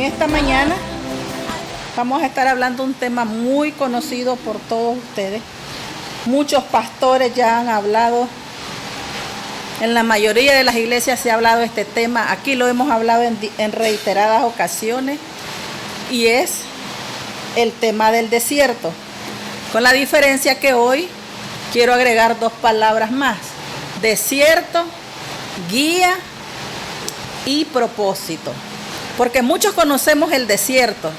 esta mañana vamos a estar hablando de un tema muy conocido por todos ustedes. Muchos pastores ya han hablado, en la mayoría de las iglesias se ha hablado de este tema. Aquí lo hemos hablado en reiteradas ocasiones y es el tema del desierto. Con la diferencia que hoy quiero agregar dos palabras más: desierto, guía y propósito. Porque muchos conocemos el desierto,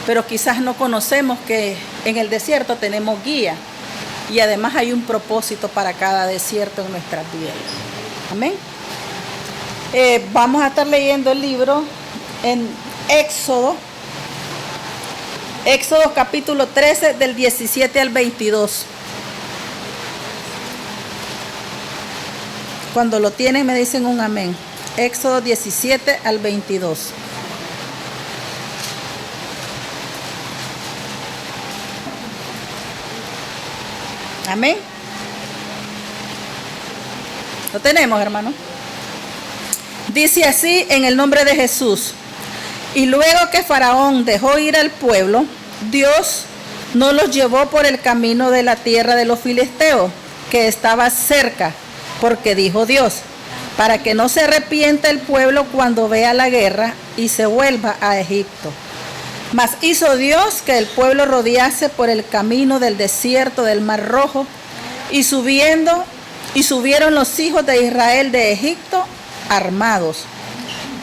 pero quizás no conocemos que en el desierto tenemos guía y además hay un propósito para cada desierto en nuestras vidas. Amén. Vamos a estar leyendo el libro en Éxodo capítulo 13 del 17 al 22. Cuando lo tienen me dicen un amén. Éxodo 17 al 22. Amén. Lo tenemos, hermano. Dice así en el nombre de Jesús. Y luego que Faraón dejó ir al pueblo, Dios no los llevó por el camino de la tierra de los filisteos, que estaba cerca, porque dijo Dios, para que no se arrepienta el pueblo cuando vea la guerra y se vuelva a Egipto. Mas hizo Dios que el pueblo rodease por el camino del desierto del Mar Rojo, y subieron los hijos de Israel de Egipto armados.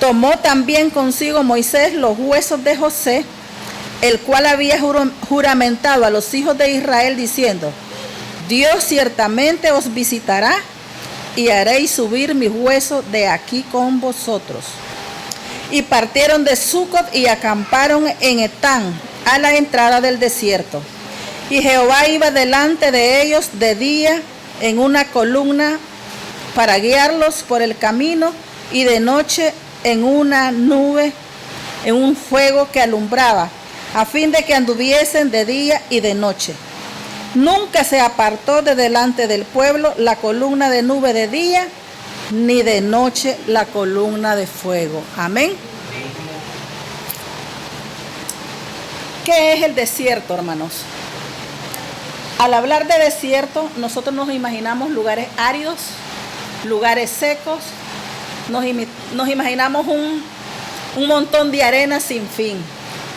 Tomó también consigo Moisés los huesos de José, el cual había juramentado a los hijos de Israel diciendo: Dios ciertamente os visitará y haréis subir mis huesos de aquí con vosotros. Y partieron de Sucot y acamparon en Etán, a la entrada del desierto. Y Jehová iba delante de ellos de día en una columna para guiarlos por el camino, y de noche en una nube, en un fuego que alumbraba, a fin de que anduviesen de día y de noche. Nunca se apartó de delante del pueblo la columna de nube de día, ni de noche la columna de fuego. Amén. ¿Qué es el desierto, hermanos? Al hablar de desierto, nosotros nos imaginamos lugares áridos, lugares secos, nos imaginamos un montón de arena sin fin,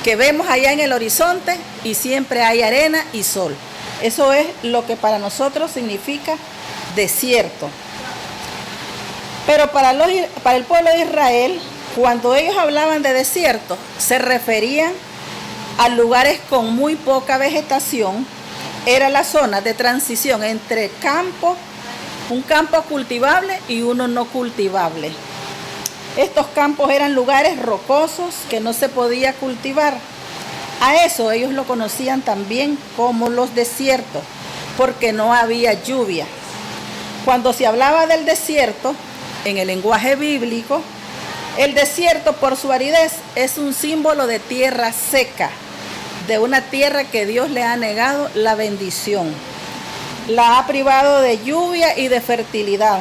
que vemos allá en el horizonte y siempre hay arena y sol. Eso es lo que para nosotros significa desierto. Pero para el pueblo de Israel, cuando ellos hablaban de desierto, se referían a lugares con muy poca vegetación. Era la zona de transición entre un campo cultivable y uno no cultivable. Estos campos eran lugares rocosos que no se podía cultivar. A eso ellos lo conocían también como los desiertos, porque no había lluvia. Cuando se hablaba del desierto, en el lenguaje bíblico, el desierto por su aridez es un símbolo de tierra seca, de una tierra que Dios le ha negado la bendición. La ha privado de lluvia y de fertilidad,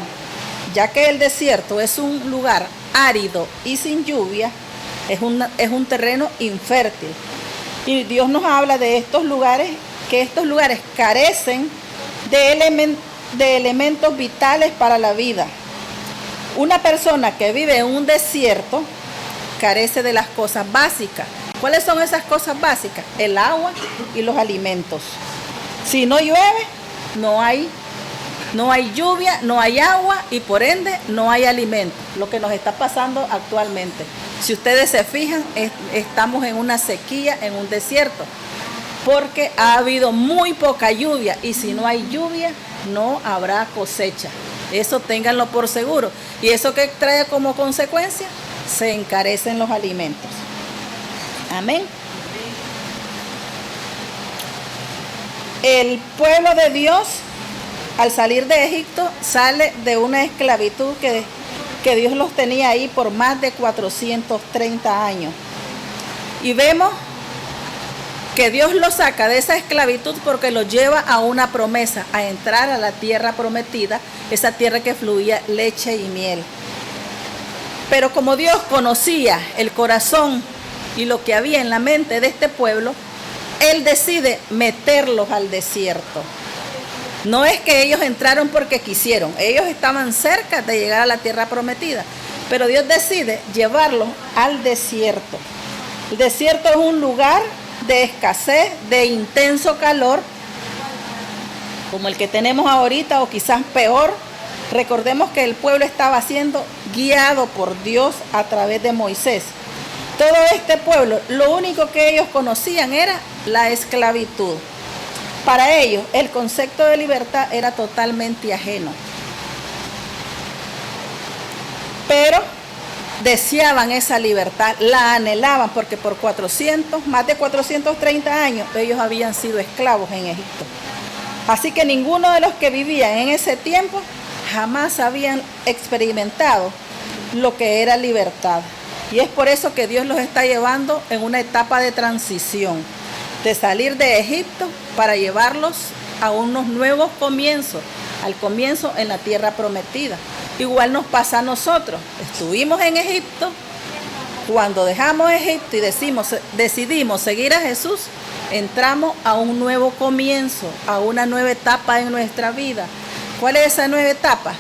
ya que el desierto es un lugar árido y sin lluvia, es un terreno infértil. Y Dios nos habla de estos lugares, que estos lugares carecen de elementos vitales para la vida. Una persona que vive en un desierto carece de las cosas básicas. ¿Cuáles son esas cosas básicas? El agua y los alimentos. Si no llueve, no hay lluvia, no hay agua y por ende no hay alimento. Lo que nos está pasando actualmente. Si ustedes se fijan, estamos en una sequía, en un desierto, porque ha habido muy poca lluvia y si no hay lluvia, no habrá cosecha. Eso ténganlo por seguro. ¿Y eso qué trae como consecuencia? Se encarecen los alimentos. Amén. El pueblo de Dios, al salir de Egipto, sale de una esclavitud que Dios los tenía ahí por más de 430 años. Y vemos que Dios los saca de esa esclavitud porque los lleva a una promesa, a entrar a la tierra prometida, esa tierra que fluía leche y miel. Pero como Dios conocía el corazón y lo que había en la mente de este pueblo, Él decide meterlos al desierto. No es que ellos entraron porque quisieron, ellos estaban cerca de llegar a la tierra prometida, pero Dios decide llevarlos al desierto. El desierto es un lugar de escasez, de intenso calor, como el que tenemos ahorita o quizás peor. Recordemos que el pueblo estaba siendo guiado por Dios a través de Moisés. Todo este pueblo, lo único que ellos conocían era la esclavitud. Para ellos, el concepto de libertad era totalmente ajeno. Pero deseaban esa libertad, la anhelaban, porque por más de 430 años, ellos habían sido esclavos en Egipto. Así que ninguno de los que vivían en ese tiempo jamás habían experimentado lo que era libertad. Y es por eso que Dios los está llevando en una etapa de transición, de salir de Egipto para llevarlos a unos nuevos comienzos, al comienzo en la tierra prometida. Igual nos pasa a nosotros. Estuvimos en Egipto, cuando dejamos Egipto y decidimos seguir a Jesús, entramos a un nuevo comienzo, a una nueva etapa en nuestra vida. ¿Cuál es esa nueva etapa?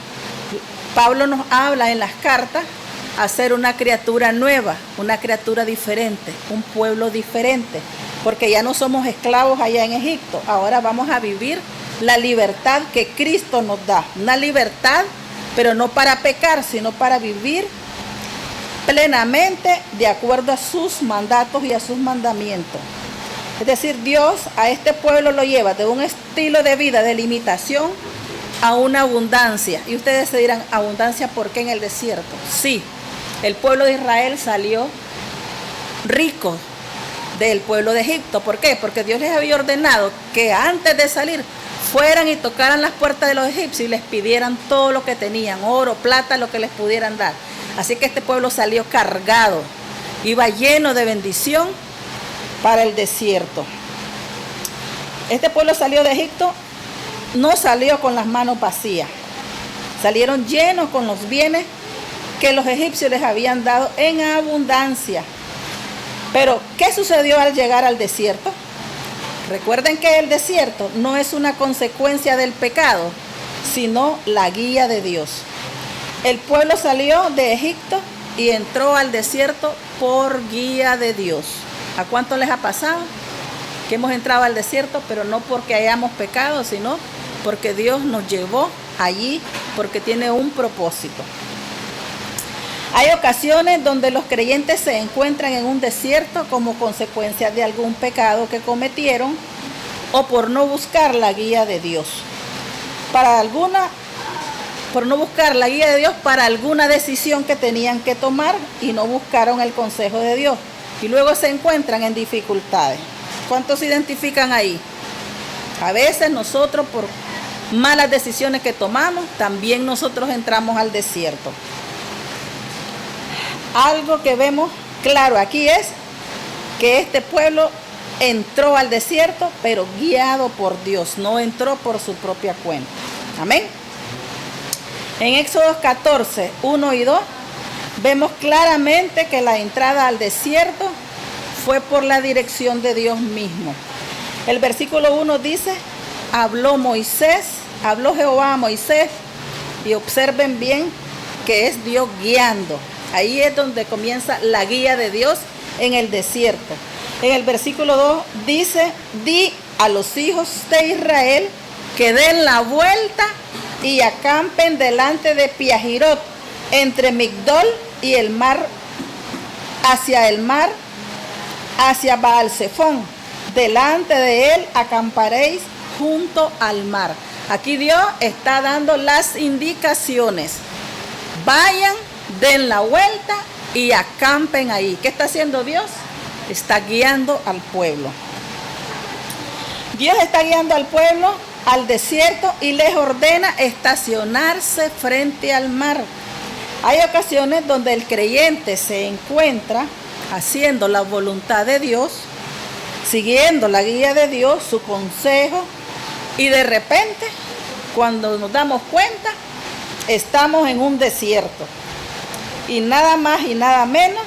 Pablo nos habla en las cartas a ser una criatura nueva, una criatura diferente, un pueblo diferente, porque ya no somos esclavos allá en Egipto, ahora vamos a vivir la libertad que Cristo nos da, una libertad, pero no para pecar, sino para vivir plenamente de acuerdo a sus mandatos y a sus mandamientos. Es decir, Dios a este pueblo lo lleva de un estilo de vida de limitación a una abundancia. Y ustedes se dirán, ¿abundancia por qué en el desierto? Sí, el pueblo de Israel salió rico del pueblo de Egipto. ¿Por qué? Porque Dios les había ordenado que antes de salir fueran y tocaran las puertas de los egipcios y les pidieran todo lo que tenían, oro, plata, lo que les pudieran dar. Así que este pueblo salió cargado, iba lleno de bendición para el desierto. Este pueblo salió de Egipto, no salió con las manos vacías, salieron llenos con los bienes que los egipcios les habían dado en abundancia. Pero, ¿qué sucedió al llegar al desierto? Recuerden que el desierto no es una consecuencia del pecado, sino la guía de Dios. El pueblo salió de Egipto y entró al desierto por guía de Dios. ¿A cuánto les ha pasado? Que hemos entrado al desierto, pero no porque hayamos pecado, sino porque Dios nos llevó allí, porque tiene un propósito. Hay ocasiones donde los creyentes se encuentran en un desierto como consecuencia de algún pecado que cometieron o por no buscar la guía de Dios. Por no buscar la guía de Dios para alguna decisión que tenían que tomar y no buscaron el consejo de Dios. Y luego se encuentran en dificultades. ¿Cuántos se identifican ahí? A veces nosotros por malas decisiones que tomamos, también nosotros entramos al desierto. Algo que vemos claro aquí es que este pueblo entró al desierto, pero guiado por Dios, no entró por su propia cuenta. Amén. En Éxodo 14, 1 y 2, vemos claramente que la entrada al desierto fue por la dirección de Dios mismo. El versículo 1 dice, habló Jehová a Moisés, y observen bien que es Dios guiando. Ahí es donde comienza la guía de Dios en el desierto. En el versículo 2 dice, di a los hijos de Israel que den la vuelta y acampen delante de Piahirot, entre Migdol y el mar, hacia Baal-Zephón. Delante de él acamparéis junto al mar. Aquí Dios está dando las indicaciones. Vayan, den la vuelta y acampen ahí. ¿Qué está haciendo Dios? Está guiando al pueblo. Dios está guiando al pueblo al desierto y les ordena estacionarse frente al mar. Hay ocasiones donde el creyente se encuentra haciendo la voluntad de Dios, siguiendo la guía de Dios, su consejo, y de repente, cuando nos damos cuenta, estamos en un desierto. Y nada más y nada menos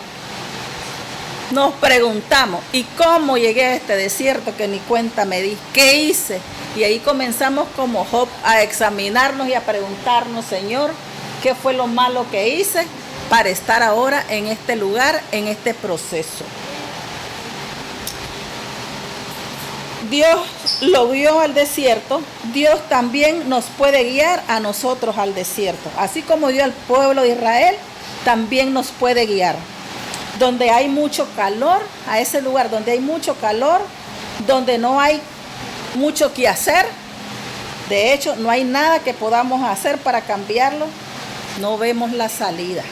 Nos preguntamos, ¿y cómo llegué a este desierto que ni cuenta me di? ¿Qué hice? Y ahí comenzamos como Job a examinarnos y a preguntarnos, Señor, ¿qué fue lo malo que hice para estar ahora en este lugar, en este proceso? Dios lo guió al desierto, Dios también nos puede guiar a nosotros al desierto. Así como dio al pueblo de Israel, también nos puede guiar. Donde hay mucho calor, a ese lugar donde hay mucho calor, donde no hay mucho que hacer, de hecho no hay nada que podamos hacer para cambiarlo, no vemos la salida.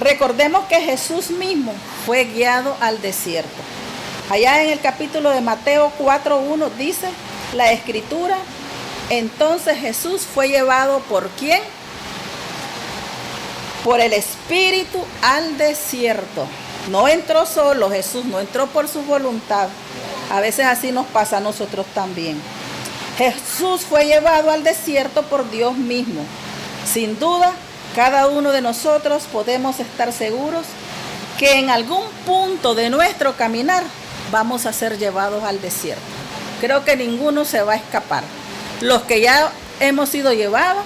Recordemos que Jesús mismo fue guiado al desierto. Allá en el capítulo de Mateo 4:1 dice la escritura, entonces Jesús fue llevado ¿por quién? Por el Espíritu al desierto. No entró solo Jesús, no entró por su voluntad. A veces así nos pasa a nosotros también. Jesús fue llevado al desierto por Dios mismo. Sin duda, cada uno de nosotros podemos estar seguros que en algún punto de nuestro caminar vamos a ser llevados al desierto. Creo que ninguno se va a escapar. Los que ya hemos sido llevados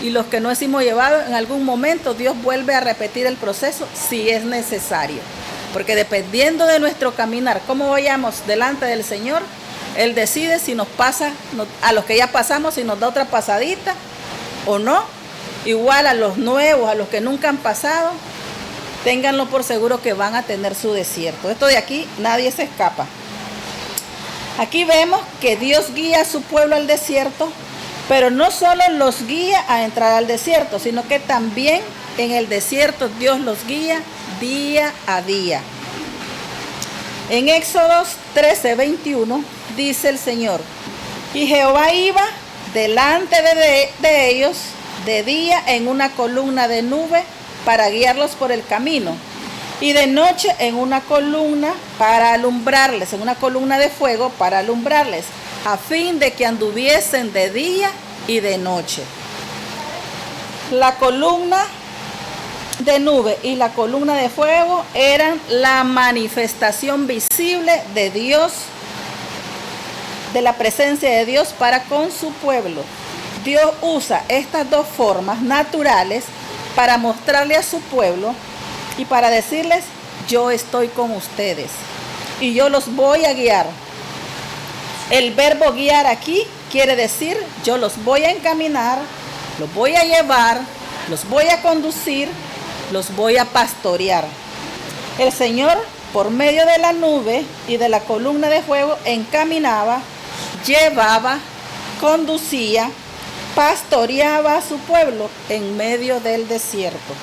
y los que no hemos llevado, en algún momento Dios vuelve a repetir el proceso si es necesario. Porque dependiendo de nuestro caminar, cómo vayamos delante del Señor, Él decide si nos pasa, a los que ya pasamos, si nos da otra pasadita o no. Igual a los nuevos, a los que nunca han pasado, ténganlo por seguro que van a tener su desierto. Esto de aquí nadie se escapa. Aquí vemos que Dios guía a su pueblo al desierto, pero no solo los guía a entrar al desierto, sino que también en el desierto Dios los guía día a día. En Éxodos 13:21 dice el Señor, y Jehová iba delante de ellos de día en una columna de nube para guiarlos por el camino, y de noche en una columna para alumbrarles, en una columna de fuego para alumbrarles, a fin de que anduviesen de día y de noche. La columna de nube y la columna de fuego eran la manifestación visible de Dios, de la presencia de Dios para con su pueblo. Dios usa estas dos formas naturales para mostrarle a su pueblo y para decirles, yo estoy con ustedes y yo los voy a guiar. El verbo guiar aquí quiere decir, yo los voy a encaminar, los voy a llevar, los voy a conducir, los voy a pastorear. El Señor, por medio de la nube y de la columna de fuego, encaminaba, llevaba, conducía, pastoreaba a su pueblo en medio del desierto.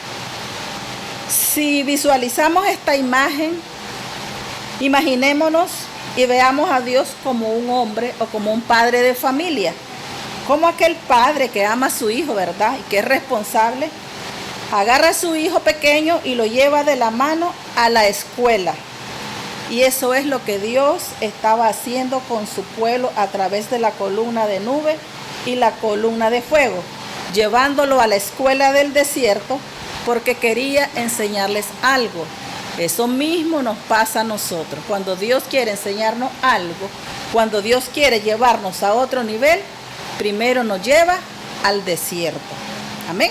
Si visualizamos esta imagen, imaginémonos y veamos a Dios como un hombre o como un padre de familia, como aquel padre que ama a su hijo, ¿verdad? Y que es responsable, agarra a su hijo pequeño y lo lleva de la mano a la escuela. Y eso es lo que Dios estaba haciendo con su pueblo a través de la columna de nube y la columna de fuego, llevándolo a la escuela del desierto porque quería enseñarles algo. Eso mismo nos pasa a nosotros. Cuando Dios quiere enseñarnos algo, cuando Dios quiere llevarnos a otro nivel, primero nos lleva al desierto. Amén.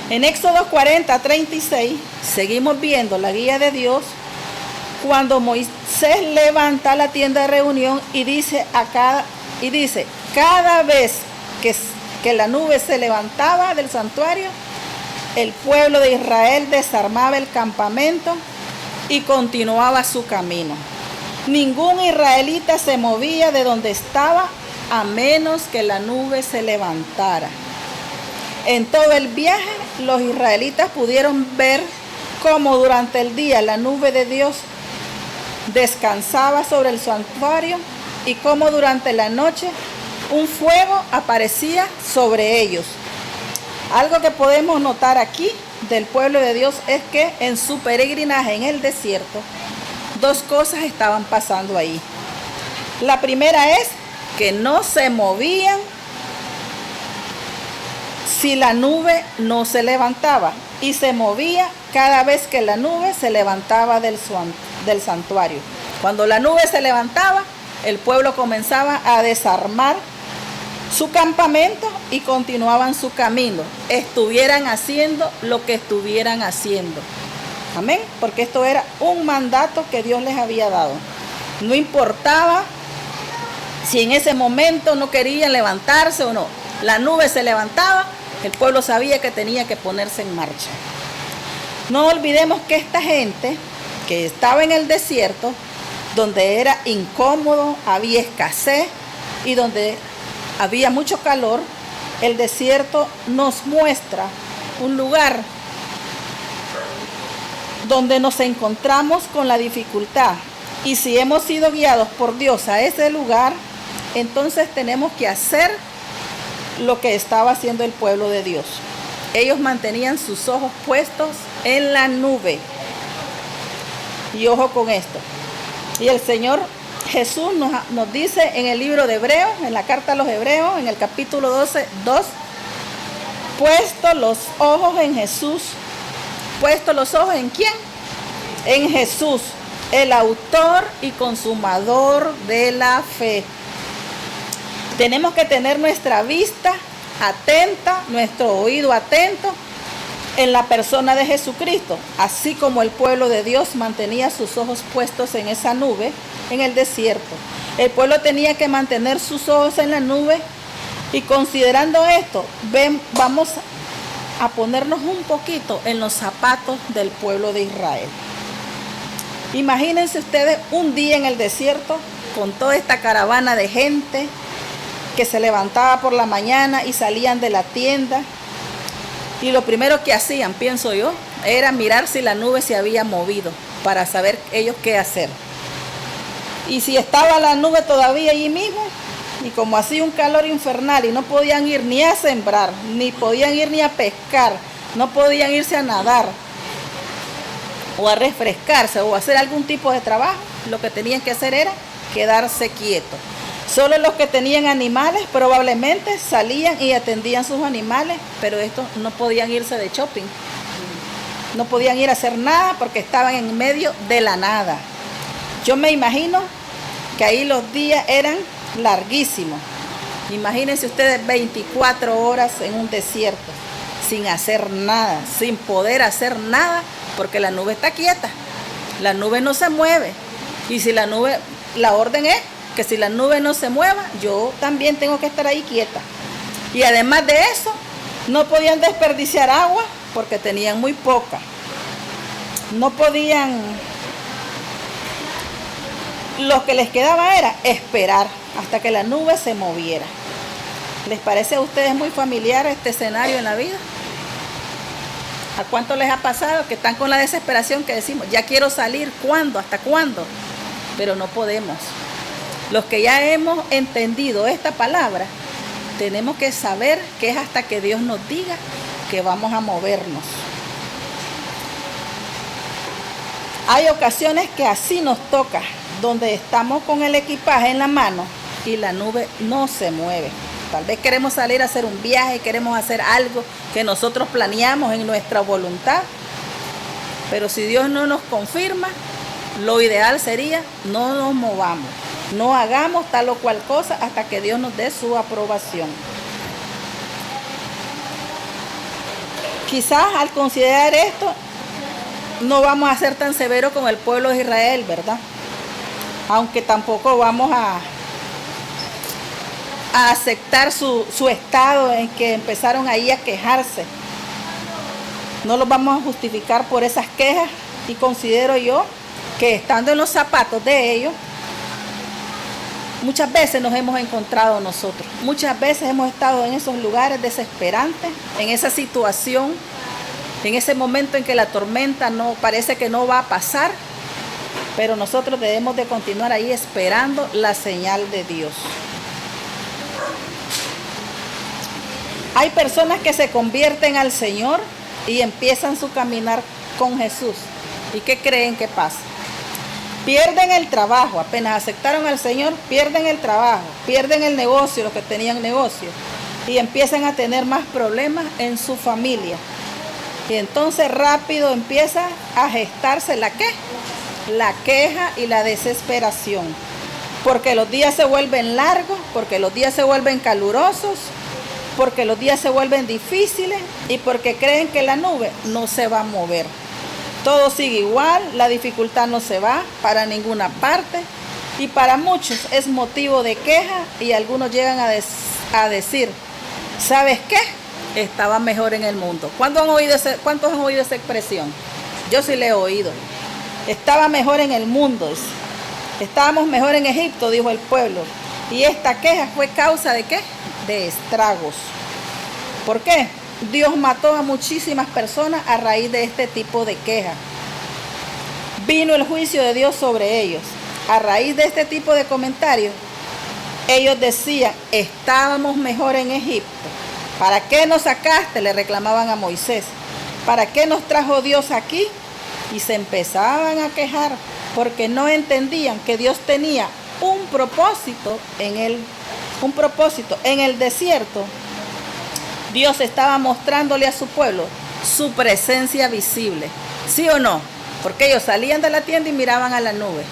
En Éxodo 40:36 seguimos viendo la guía de Dios cuando Moisés levanta la tienda de reunión y dice cada vez que la nube se levantaba del santuario, el pueblo de Israel desarmaba el campamento y continuaba su camino. Ningún israelita se movía de donde estaba a menos que la nube se levantara. En todo el viaje, los israelitas pudieron ver cómo durante el día la nube de Dios descansaba sobre el santuario y cómo durante la noche un fuego aparecía sobre ellos. Algo que podemos notar aquí del pueblo de Dios es que en su peregrinaje en el desierto, dos cosas estaban pasando ahí. La primera es que no se movían si la nube no se levantaba, y se movía cada vez que la nube se levantaba del santuario. Cuando la nube se levantaba, el pueblo comenzaba a desarmar su campamento y continuaban su camino, estuvieran haciendo lo que estuvieran haciendo. Amén, porque esto era un mandato que Dios les había dado. No importaba si en ese momento no querían levantarse o no. La nube se levantaba, el pueblo sabía que tenía que ponerse en marcha. No olvidemos que esta gente que estaba en el desierto, donde era incómodo, había escasez y donde había mucho calor, el desierto nos muestra un lugar donde nos encontramos con la dificultad. Y si hemos sido guiados por Dios a ese lugar, entonces tenemos que hacer lo que estaba haciendo el pueblo de Dios. Ellos mantenían sus ojos puestos en la nube. Y ojo con esto. Y el Señor Jesús nos dice en el libro de Hebreos, en la carta a los Hebreos, en el capítulo 12, 2, puesto los ojos en Jesús. ¿Puesto los ojos en quién? En Jesús, el autor y consumador de la fe. Tenemos que tener nuestra vista atenta, nuestro oído atento en la persona de Jesucristo, así como el pueblo de Dios mantenía sus ojos puestos en esa nube en el desierto. El pueblo tenía que mantener sus ojos en la nube y considerando esto, vamos a ponernos un poquito en los zapatos del pueblo de Israel. Imagínense ustedes un día en el desierto con toda esta caravana de gente que se levantaba por la mañana y salían de la tienda. Y lo primero que hacían, pienso yo, era mirar si la nube se había movido para saber ellos qué hacer. Y si estaba la nube todavía allí mismo, y como hacía un calor infernal y no podían ir ni a sembrar, ni podían ir ni a pescar, no podían irse a nadar, o a refrescarse, o a hacer algún tipo de trabajo, lo que tenían que hacer era quedarse quietos. Solo los que tenían animales probablemente salían y atendían sus animales, pero estos no podían irse de shopping. No podían ir a hacer nada porque estaban en medio de la nada. Yo me imagino que ahí los días eran larguísimos. Imagínense ustedes 24 horas en un desierto, sin hacer nada, sin poder hacer nada, porque la nube está quieta. La nube no se mueve. Y si la nube, la orden es que si la nube no se mueva, yo también tengo que estar ahí quieta. Y además de eso, no podían desperdiciar agua porque tenían muy poca. No podían, lo que les quedaba era esperar hasta que la nube se moviera. ¿Les parece a ustedes muy familiar este escenario en la vida? ¿A cuánto les ha pasado que están con la desesperación que decimos, ya quiero salir, ¿cuándo? ¿Hasta cuándo? Pero no podemos. Los que ya hemos entendido esta palabra, tenemos que saber que es hasta que Dios nos diga que vamos a movernos. Hay ocasiones que así nos toca, donde estamos con el equipaje en la mano y la nube no se mueve. Tal vez queremos salir a hacer un viaje, queremos hacer algo que nosotros planeamos en nuestra voluntad, pero si Dios no nos confirma, lo ideal sería no nos movamos. No hagamos tal o cual cosa hasta que Dios nos dé su aprobación. Quizás al considerar esto, no vamos a ser tan severos con el pueblo de Israel, ¿verdad? Aunque tampoco vamos a aceptar su estado en que empezaron ahí a quejarse. No los vamos a justificar por esas quejas y considero yo que estando en los zapatos de ellos, muchas veces nos hemos encontrado nosotros. Muchas veces hemos estado en esos lugares desesperantes, en esa situación, en ese momento en que la tormenta no parece que no va a pasar, pero nosotros debemos de continuar ahí esperando la señal de Dios. Hay personas que se convierten al Señor y empiezan su caminar con Jesús. ¿Y qué creen que pasa? Pierden el trabajo, apenas aceptaron al Señor, pierden el trabajo, pierden el negocio, los que tenían negocio. y empiezan a tener más problemas en su familia. Y entonces rápido empieza a gestarse la queja y la desesperación. Porque los días se vuelven largos, porque los días se vuelven calurosos, porque los días se vuelven difíciles y porque creen que la nube no se va a mover. Todo sigue igual, la dificultad no se va para ninguna parte y para muchos es motivo de queja y algunos llegan a decir, ¿sabes qué? Estaba mejor en el mundo. ¿Cuántos han oído esa expresión? Yo sí le he oído. Estaba mejor en el mundo. Estábamos mejor en Egipto, dijo el pueblo. Y esta queja fue causa ¿de qué? De estragos. ¿Por qué? Dios mató a muchísimas personas a raíz de este tipo de queja. Vino el juicio de Dios sobre ellos. A raíz de este tipo de comentarios, ellos decían, estábamos mejor en Egipto. ¿Para qué nos sacaste? Le reclamaban a Moisés. ¿Para qué nos trajo Dios aquí? Y se empezaban a quejar porque no entendían que Dios tenía un propósito en el desierto. Dios estaba mostrándole a su pueblo su presencia visible. ¿Sí o no? Porque ellos salían de la tienda y miraban a la nube.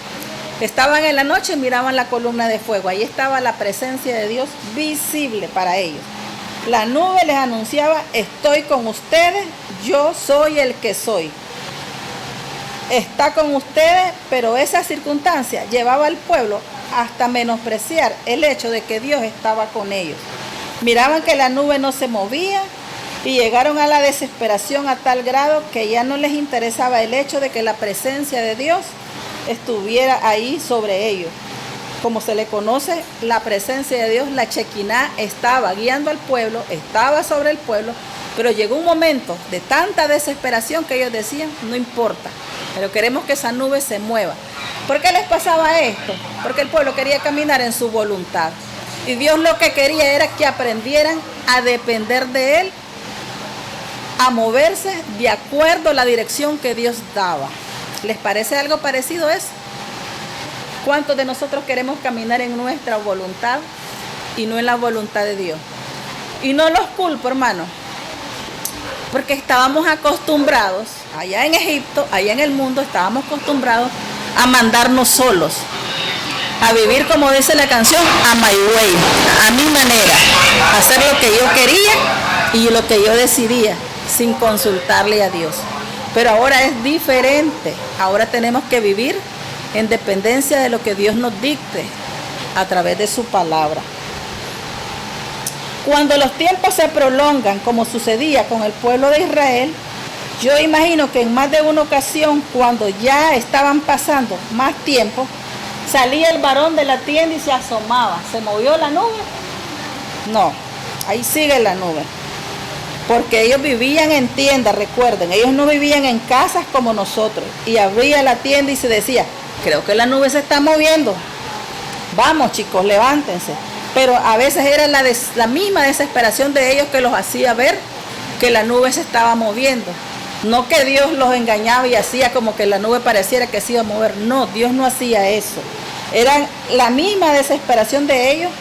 Estaban en la noche y miraban la columna de fuego. Ahí estaba la presencia de Dios visible para ellos. La nube les anunciaba, estoy con ustedes, yo soy el que soy. Está con ustedes, pero esa circunstancia llevaba al pueblo hasta menospreciar el hecho de que Dios estaba con ellos. Miraban que la nube no se movía y llegaron a la desesperación a tal grado que ya no les interesaba el hecho de que la presencia de Dios estuviera ahí sobre ellos. Como se le conoce, la presencia de Dios, la Shekinah, estaba guiando al pueblo, estaba sobre el pueblo, pero llegó un momento de tanta desesperación que ellos decían, no importa, pero queremos que esa nube se mueva. ¿Por qué les pasaba esto? Porque el pueblo quería caminar en su voluntad. Y Dios lo que quería era que aprendieran a depender de Él, a moverse de acuerdo a la dirección que Dios daba. ¿Les parece algo parecido a eso? ¿Cuántos de nosotros queremos caminar en nuestra voluntad y no en la voluntad de Dios? Y no los culpo, hermano, porque estábamos acostumbrados, allá en Egipto, allá en el mundo, estábamos acostumbrados a mandarnos solos, a vivir, como dice la canción, a my way, a mi manera, a hacer lo que yo quería y lo que yo decidía, sin consultarle a Dios. Pero ahora es diferente, ahora tenemos que vivir en dependencia de lo que Dios nos dicte a través de su palabra. Cuando los tiempos se prolongan, como sucedía con el pueblo de Israel, yo imagino que en más de una ocasión, cuando ya estaban pasando más tiempo, salía el varón de la tienda y se asomaba. ¿Se movió la nube? No, ahí sigue la nube. Porque ellos vivían en tiendas, recuerden, ellos no vivían en casas como nosotros. Y abría la tienda y se decía, creo que la nube se está moviendo. Vamos, chicos, levántense. Pero a veces era la misma desesperación de ellos que los hacía ver que la nube se estaba moviendo. No que Dios los engañaba y hacía como que la nube pareciera que se iba a mover. No, Dios no hacía eso. Era la misma desesperación de ellos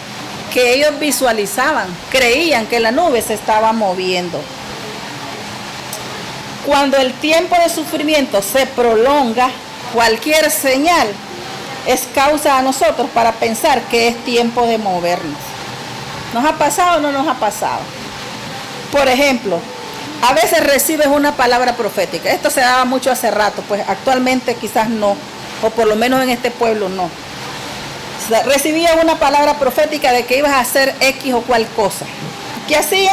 que ellos visualizaban, creían que la nube se estaba moviendo. Cuando el tiempo de sufrimiento se prolonga, cualquier señal es causa a nosotros para pensar que es tiempo de movernos. ¿Nos ha pasado o no nos ha pasado? Por ejemplo, a veces recibes una palabra profética. Esto se daba mucho hace rato, pues actualmente quizás no, o por lo menos en este pueblo no. Recibías una palabra profética de que ibas a hacer X o cual cosa. ¿Qué hacía?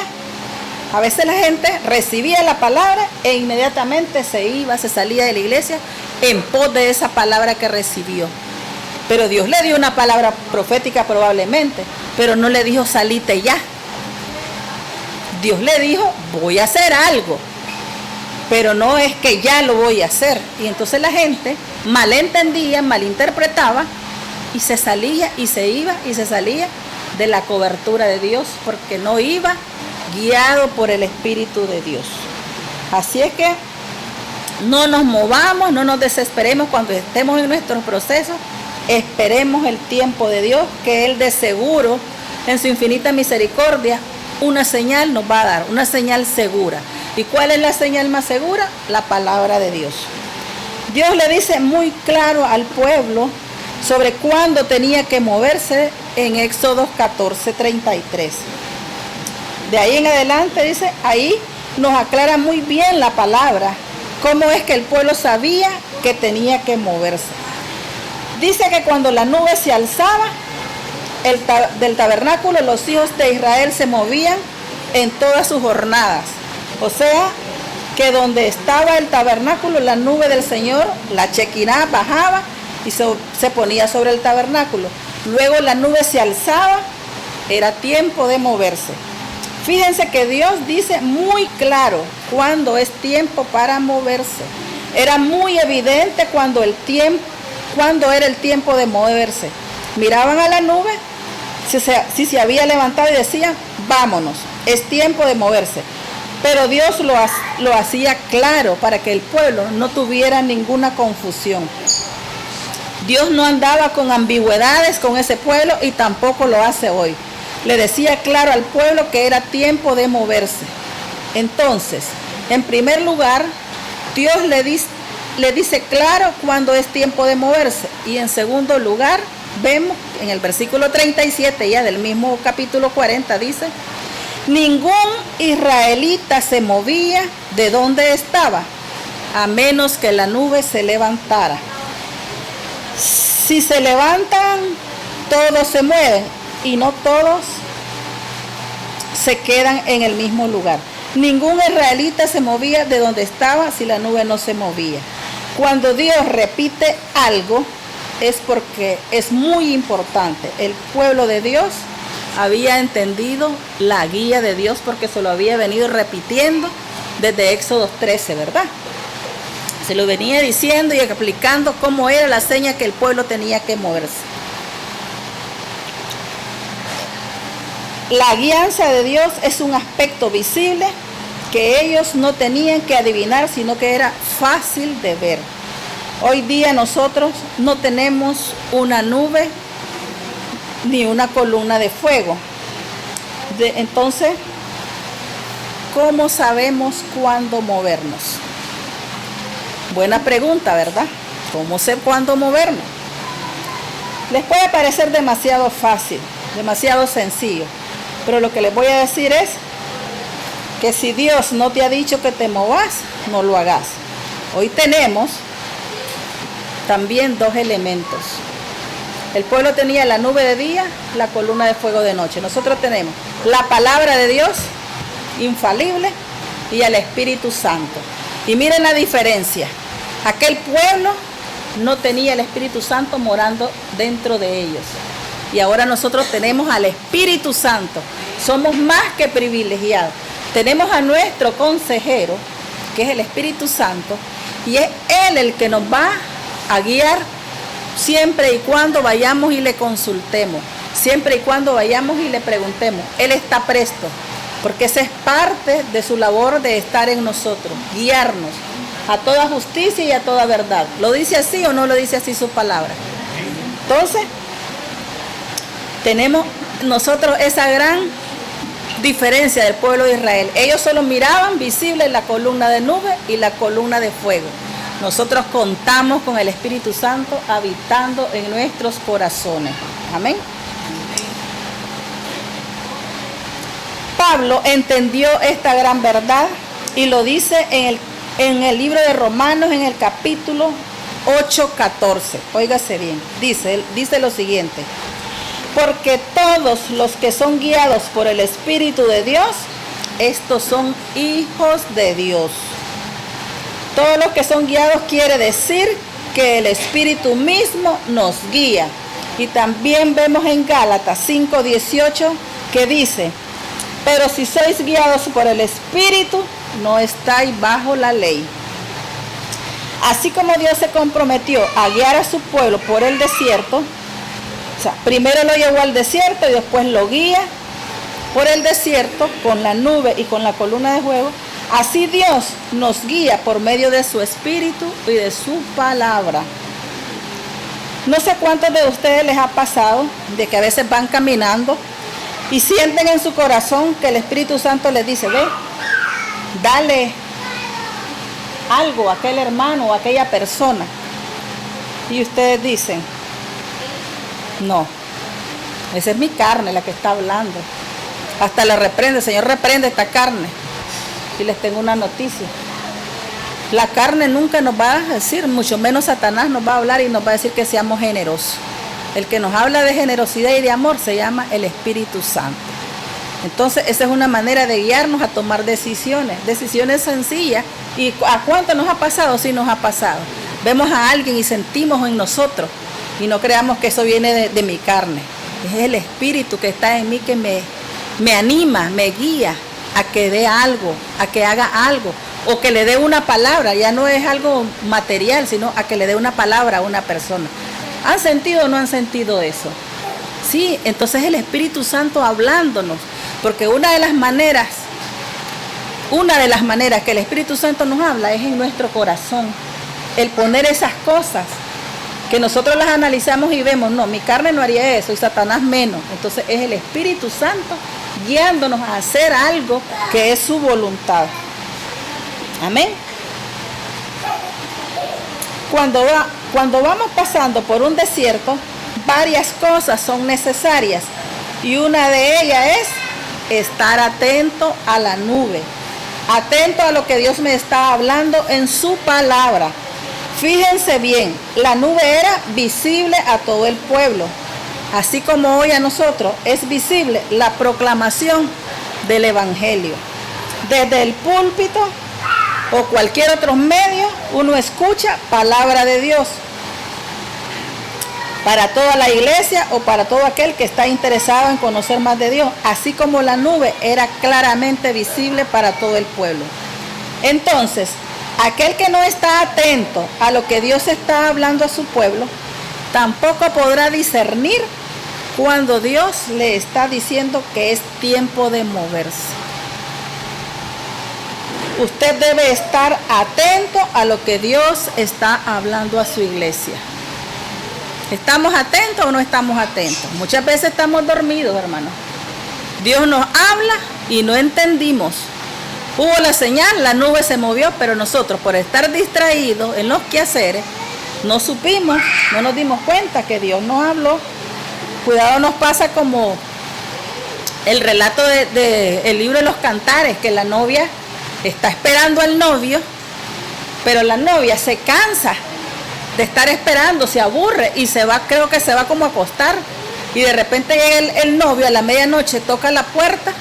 A veces la gente recibía la palabra e inmediatamente se salía de la iglesia en pos de esa palabra que recibió. Pero Dios le dio una palabra profética probablemente, pero no le dijo salite ya. Dios le dijo, voy a hacer algo, pero no es que ya lo voy a hacer. Y entonces la gente malentendía, malinterpretaba y se salía y se iba y se salía de la cobertura de Dios porque no iba guiado por el Espíritu de Dios. Así es que no nos movamos, no nos desesperemos cuando estemos en nuestros procesos. Esperemos el tiempo de Dios, que Él de seguro, en su infinita misericordia, una señal nos va a dar, una señal segura. ¿Y cuál es la señal más segura? La palabra de Dios. Dios le dice muy claro al pueblo sobre cuándo tenía que moverse en Éxodo 14:33. De ahí en adelante dice, ahí nos aclara muy bien la palabra, cómo es que el pueblo sabía que tenía que moverse. Dice que cuando la nube se alzaba del tabernáculo, los hijos de Israel se movían en todas sus jornadas. O sea, que donde estaba el tabernáculo, la nube del Señor, la Chequiná, bajaba y se ponía sobre el tabernáculo. Luego la nube se alzaba, era tiempo de moverse. Fíjense que Dios dice muy claro cuándo es tiempo para moverse. Era muy evidente cuándo era el tiempo de moverse. Miraban a la nube, si se había levantado y decían, vámonos, es tiempo de moverse. Pero Dios lo hacía claro para que el pueblo no tuviera ninguna confusión. Dios no andaba con ambigüedades con ese pueblo y tampoco lo hace hoy. Le decía claro al pueblo que era tiempo de moverse. Entonces, en primer lugar, Dios le dice claro cuándo es tiempo de moverse. Y en segundo lugar, vemos en el versículo 37 ya del mismo capítulo 40 dice, ningún israelita se movía de donde estaba, a menos que la nube se levantara. Si se levantan, todos se mueven y no todos se quedan en el mismo lugar. Ningún israelita se movía de donde estaba si la nube no se movía. Cuando Dios repite algo, es porque es muy importante. El pueblo de Dios había entendido la guía de Dios porque se lo había venido repitiendo desde Éxodo 13, ¿verdad? Se lo venía diciendo y explicando cómo era la seña que el pueblo tenía que moverse. La guianza de Dios es un aspecto visible que ellos no tenían que adivinar, sino que era fácil de ver. Hoy día nosotros no tenemos una nube ni una columna de fuego. Entonces, ¿cómo sabemos cuándo movernos? Buena pregunta, ¿verdad? ¿Cómo sé cuándo movernos? Les puede parecer demasiado fácil, demasiado sencillo, pero lo que les voy a decir es que si Dios no te ha dicho que te movas, no lo hagas. Hoy tenemos también dos elementos. El pueblo tenía la nube de día, la columna de fuego de noche. Nosotros tenemos la palabra de Dios infalible y el Espíritu Santo. Y miren la diferencia. Aquel pueblo no tenía el Espíritu Santo morando dentro de ellos. Y ahora nosotros tenemos al Espíritu Santo. Somos más que privilegiados. Tenemos a nuestro consejero, que es el Espíritu Santo, y es Él el que nos va a guiar siempre y cuando vayamos y le consultemos, siempre y cuando vayamos y le preguntemos. Él está presto, porque esa es parte de su labor de estar en nosotros, guiarnos a toda justicia y a toda verdad. ¿Lo dice así o no lo dice así su palabra? Entonces, tenemos nosotros esa gran diferencia del pueblo de Israel. Ellos solo miraban visible la columna de nube y la columna de fuego. Nosotros contamos con el Espíritu Santo habitando en nuestros corazones. Amén. Pablo entendió esta gran verdad y lo dice en el libro de Romanos, en el capítulo 8:14. Óigase bien, dice lo siguiente: porque todos los que son guiados por el Espíritu de Dios, estos son hijos de Dios. Todos los que son guiados quiere decir que el Espíritu mismo nos guía. Y también vemos en Gálatas 5:18 que dice: pero si sois guiados por el Espíritu, no estáis bajo la ley. Así como Dios se comprometió a guiar a su pueblo por el desierto, o sea, primero lo llevó al desierto y después lo guía por el desierto con la nube y con la columna de fuego, así Dios nos guía por medio de su Espíritu y de su palabra. No sé cuántos de ustedes les ha pasado de que a veces van caminando y sienten en su corazón que el Espíritu Santo les dice, ve, dale algo a aquel hermano o a aquella persona. Y ustedes dicen, no, esa es mi carne la que está hablando. Hasta le reprende, Señor, reprende esta carne. Y les tengo una noticia. La carne nunca nos va a decir, mucho menos Satanás nos va a hablar y nos va a decir que seamos generosos. El que nos habla de generosidad y de amor se llama el Espíritu Santo. Entonces, esa es una manera de guiarnos a tomar decisiones sencillas. ¿Y a cuánto nos ha pasado? Sí, nos ha pasado. Vemos a alguien y sentimos en nosotros y no creamos que eso viene de mi carne. Es el Espíritu que está en mí que me anima, me guía a que dé algo, a que haga algo, o que le dé una palabra. Ya no es algo material, sino a que le dé una palabra a una persona. ¿Han sentido o no han sentido eso? Sí, entonces el Espíritu Santo hablándonos, porque una de las maneras que el Espíritu Santo nos habla es en nuestro corazón. El poner esas cosas que nosotros las analizamos y vemos, no, mi carne no haría eso y Satanás menos. Entonces es el Espíritu Santo guiándonos a hacer algo que es su voluntad. Amén. Cuando vamos pasando por un desierto, varias cosas son necesarias y una de ellas es estar atento a la nube, atento a lo que Dios me está hablando en su palabra. Fíjense bien, la nube era visible a todo el pueblo, así como hoy a nosotros es visible la proclamación del Evangelio. Desde el púlpito o cualquier otro medio, uno escucha palabra de Dios para toda la iglesia o para todo aquel que está interesado en conocer más de Dios, así como la nube era claramente visible para todo el pueblo. Entonces, aquel que no está atento a lo que Dios está hablando a su pueblo, tampoco podrá discernir cuando Dios le está diciendo que es tiempo de moverse. Usted debe estar atento a lo que Dios está hablando a su iglesia. ¿Estamos atentos o no estamos atentos? Muchas veces estamos dormidos, hermanos. Dios nos habla y no entendimos. Hubo la señal, la nube se movió, pero nosotros por estar distraídos en los quehaceres, no supimos, no nos dimos cuenta que Dios nos habló. Cuidado, nos pasa como el relato del libro de los Cantares, que la novia está esperando al novio, pero la novia se cansa de estar esperando, se aburre y se va, creo que se va como a acostar, y de repente llega el novio a la medianoche, toca la puerta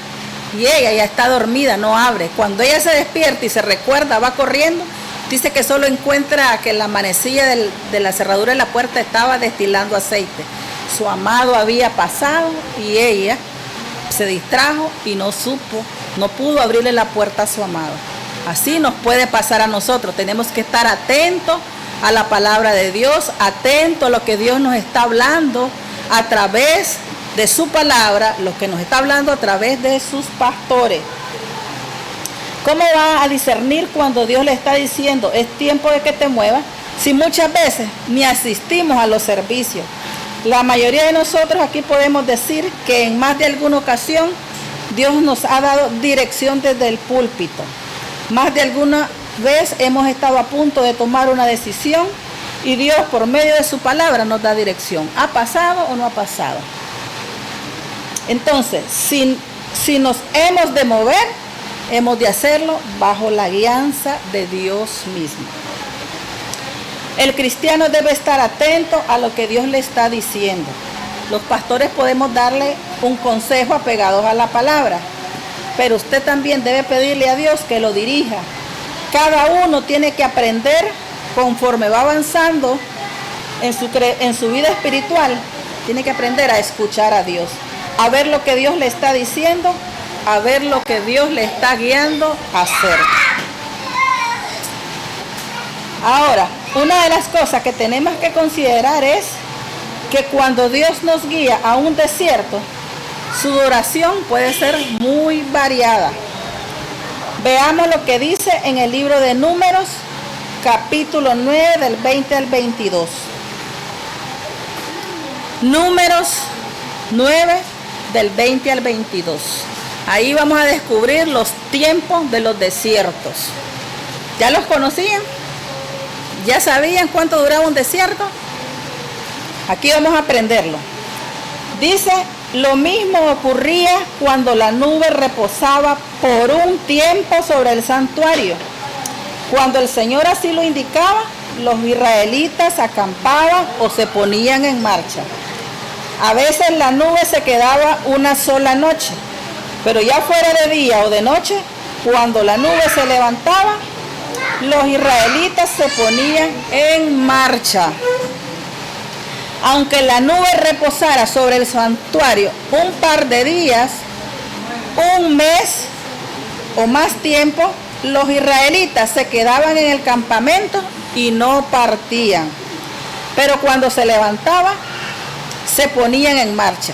y ella ya está dormida, no abre. Cuando ella se despierta y se recuerda, va corriendo, dice que solo encuentra que la manecilla de la cerradura de la puerta estaba destilando aceite. Su amado había pasado y ella se distrajo y no pudo abrirle la puerta a su amado. Así nos puede pasar a nosotros. Tenemos que estar atentos a la palabra de Dios, atentos a lo que Dios nos está hablando a través de su palabra, lo que nos está hablando a través de sus pastores. ¿Cómo va a discernir cuando Dios le está diciendo es tiempo de que te muevas? Si muchas veces ni asistimos a los servicios. La mayoría de nosotros aquí podemos decir que en más de alguna ocasión Dios nos ha dado dirección desde el púlpito. Más de alguna vez hemos estado a punto de tomar una decisión y Dios por medio de su palabra nos da dirección. ¿Ha pasado o no ha pasado? Entonces, si nos hemos de mover, hemos de hacerlo bajo la guianza de Dios mismo. El cristiano debe estar atento a lo que Dios le está diciendo. Los pastores podemos darle un consejo apegados a la palabra, pero usted también debe pedirle a Dios que lo dirija. Cada uno tiene que aprender conforme va avanzando en su vida espiritual, tiene que aprender a escuchar a Dios, a ver lo que Dios le está diciendo, a ver lo que Dios le está guiando a hacer. Ahora, una de las cosas que tenemos que considerar es que cuando Dios nos guía a un desierto, su duración puede ser muy variada. Veamos lo que dice en el libro de Números, capítulo 9, del 20 al 22. Números 9, del 20 al 22. Ahí vamos a descubrir los tiempos de los desiertos. ¿Ya los conocían? ¿Ya sabían cuánto duraba un desierto? Aquí vamos a aprenderlo. Dice, lo mismo ocurría cuando la nube reposaba por un tiempo sobre el santuario. Cuando el Señor así lo indicaba, los israelitas acampaban o se ponían en marcha. A veces la nube se quedaba una sola noche, pero ya fuera de día o de noche, cuando la nube se levantaba, los israelitas se ponían en marcha. Aunque la nube reposara sobre el santuario un par de días, un mes o más tiempo, los israelitas se quedaban en el campamento y no partían. Pero cuando se levantaba, se ponían en marcha.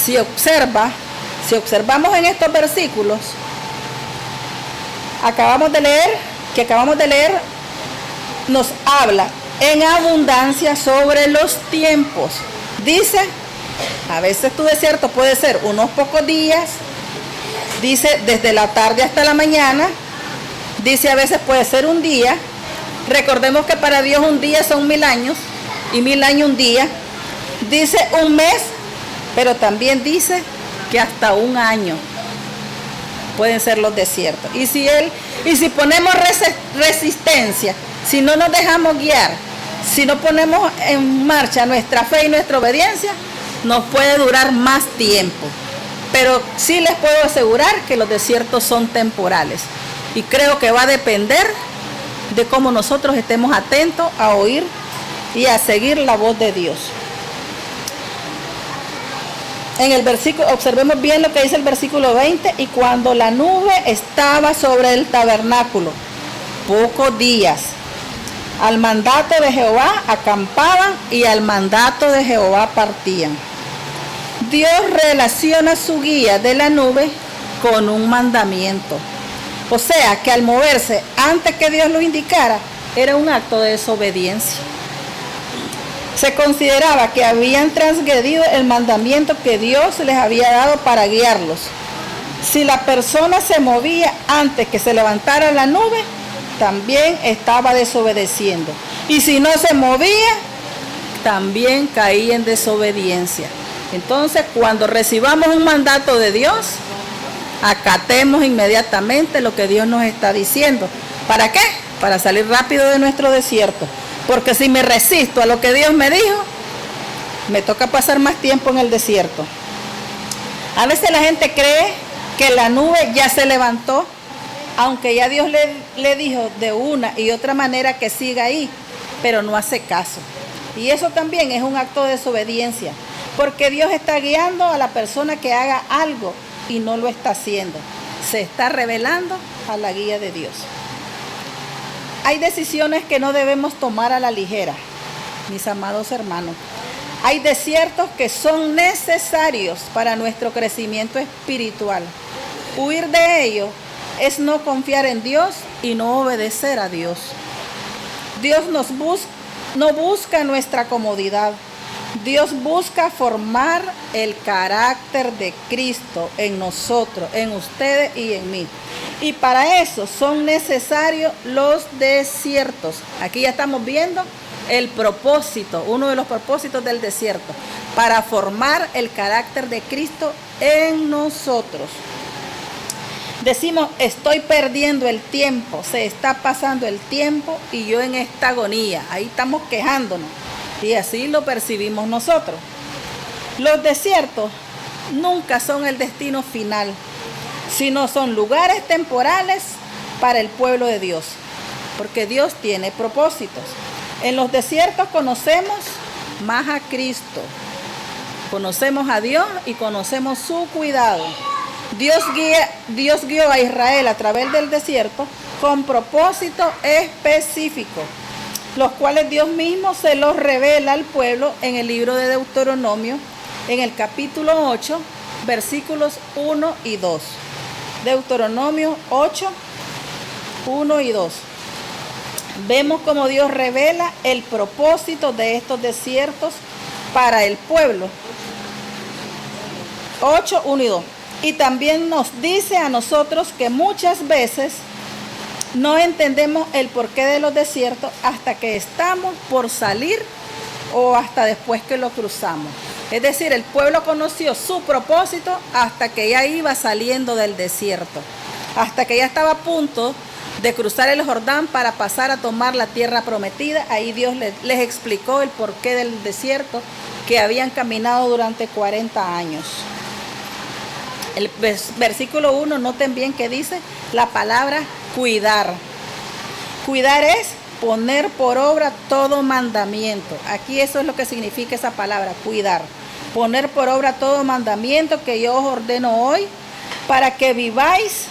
Si observamos en estos versículos que acabamos de leer, nos habla en abundancia sobre los tiempos. Dice, a veces tu desierto puede ser unos pocos días, dice desde la tarde hasta la mañana, dice a veces puede ser un día. Recordemos que para Dios un día son 1000 años y 1000 años un día. Dice un mes, pero también dice que hasta un año pueden ser los desiertos. Y si ponemos resistencia, si no nos dejamos guiar, si no ponemos en marcha nuestra fe y nuestra obediencia, nos puede durar más tiempo. Pero sí les puedo asegurar que los desiertos son temporales. Y creo que va a depender de cómo nosotros estemos atentos a oír y a seguir la voz de Dios. En el versículo, observemos bien lo que dice el versículo 20, y cuando la nube estaba sobre el tabernáculo, pocos días, al mandato de Jehová acampaban y al mandato de Jehová partían. Dios relaciona su guía de la nube con un mandamiento. O sea, que al moverse antes que Dios lo indicara, era un acto de desobediencia. Se consideraba que habían transgredido el mandamiento que Dios les había dado para guiarlos. Si la persona se movía antes que se levantara la nube, también estaba desobedeciendo. Y si no se movía, también caía en desobediencia. Entonces, cuando recibamos un mandato de Dios, acatemos inmediatamente lo que Dios nos está diciendo. ¿Para qué? Para salir rápido de nuestro desierto. Porque si me resisto a lo que Dios me dijo, me toca pasar más tiempo en el desierto. A veces la gente cree que la nube ya se levantó, aunque ya Dios le dijo de una y otra manera que siga ahí, pero no hace caso. Y eso también es un acto de desobediencia, porque Dios está guiando a la persona que haga algo y no lo está haciendo. Se está rebelando a la guía de Dios. Hay decisiones que no debemos tomar a la ligera, mis amados hermanos. Hay desiertos que son necesarios para nuestro crecimiento espiritual. Huir de ellos es no confiar en Dios y no obedecer a Dios. Dios no busca nuestra comodidad. Dios busca formar el carácter de Cristo en nosotros, en ustedes y en mí. Y para eso son necesarios los desiertos. Aquí ya estamos viendo el propósito, uno de los propósitos del desierto, para formar el carácter de Cristo en nosotros. Decimos, estoy perdiendo el tiempo, se está pasando el tiempo y yo en esta agonía. Ahí estamos quejándonos. Y así lo percibimos nosotros. Los desiertos nunca son el destino final, sino son lugares temporales para el pueblo de Dios, porque Dios tiene propósitos. En los desiertos conocemos más a Cristo, conocemos a Dios y conocemos su cuidado. Dios guió a Israel a través del desierto con propósitos específicos, los cuales Dios mismo se los revela al pueblo en el libro de Deuteronomio, en el capítulo 8, versículos 1 y 2. Deuteronomio 8, 1 y 2. Vemos cómo Dios revela el propósito de estos desiertos para el pueblo. 8, 1 y 2. Y también nos dice a nosotros que muchas veces no entendemos el porqué de los desiertos hasta que estamos por salir o hasta después que lo cruzamos. Es decir, el pueblo conoció su propósito hasta que ya iba saliendo del desierto, hasta que ya estaba a punto de cruzar el Jordán para pasar a tomar la tierra prometida. Ahí Dios les explicó el porqué del desierto, que habían caminado durante 40 años. El versículo 1, noten bien que dice la palabra cuidar. Cuidar es poner por obra todo mandamiento. Aquí eso es lo que significa esa palabra, cuidar. Poner por obra todo mandamiento que yo os ordeno hoy, para que viváis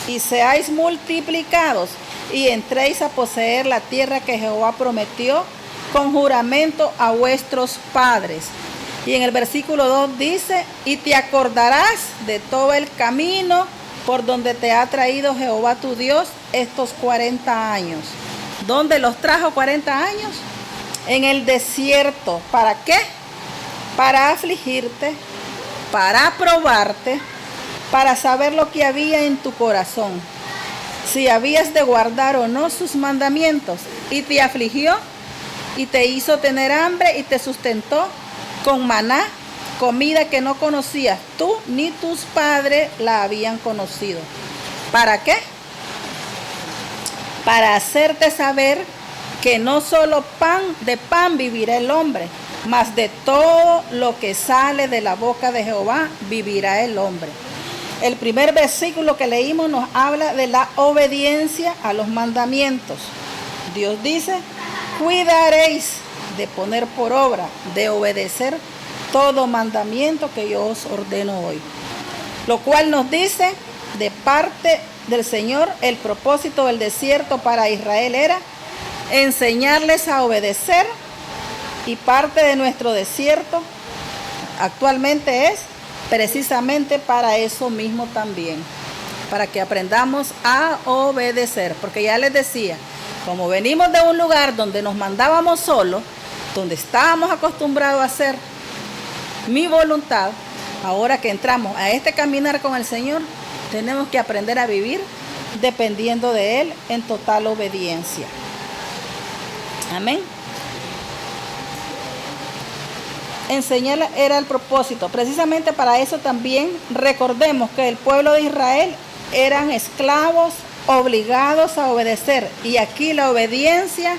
y seáis multiplicados y entréis a poseer la tierra que Jehová prometió con juramento a vuestros padres. Y en el versículo 2 dice, y te acordarás de todo el camino por donde te ha traído Jehová tu Dios estos 40 años. ¿Dónde los trajo 40 años? En el desierto. ¿Para qué? Para afligirte, para probarte, para saber lo que había en tu corazón, si habías de guardar o no sus mandamientos. Y te afligió y te hizo tener hambre y te sustentó con maná, comida que no conocías tú ni tus padres la habían conocido. ¿Para qué? Para hacerte saber que no solo de pan vivirá el hombre, mas de todo lo que sale de la boca de Jehová vivirá el hombre. El primer versículo que leímos nos habla de la obediencia a los mandamientos. Dios dice, cuidaréis de poner por obra, de obedecer todo mandamiento que yo os ordeno hoy. Lo cual nos dice, de parte del Señor, el propósito del desierto para Israel era enseñarles a obedecer, y parte de nuestro desierto actualmente es precisamente para eso mismo también, para que aprendamos a obedecer, porque ya les decía, como venimos de un lugar donde nos mandábamos solos, donde estábamos acostumbrados a hacer mi voluntad, ahora que entramos a este caminar con el Señor, tenemos que aprender a vivir dependiendo de Él en total obediencia. Amén. Enseñar era el propósito. Precisamente para eso también recordemos que el pueblo de Israel eran esclavos obligados a obedecer. Y aquí la obediencia,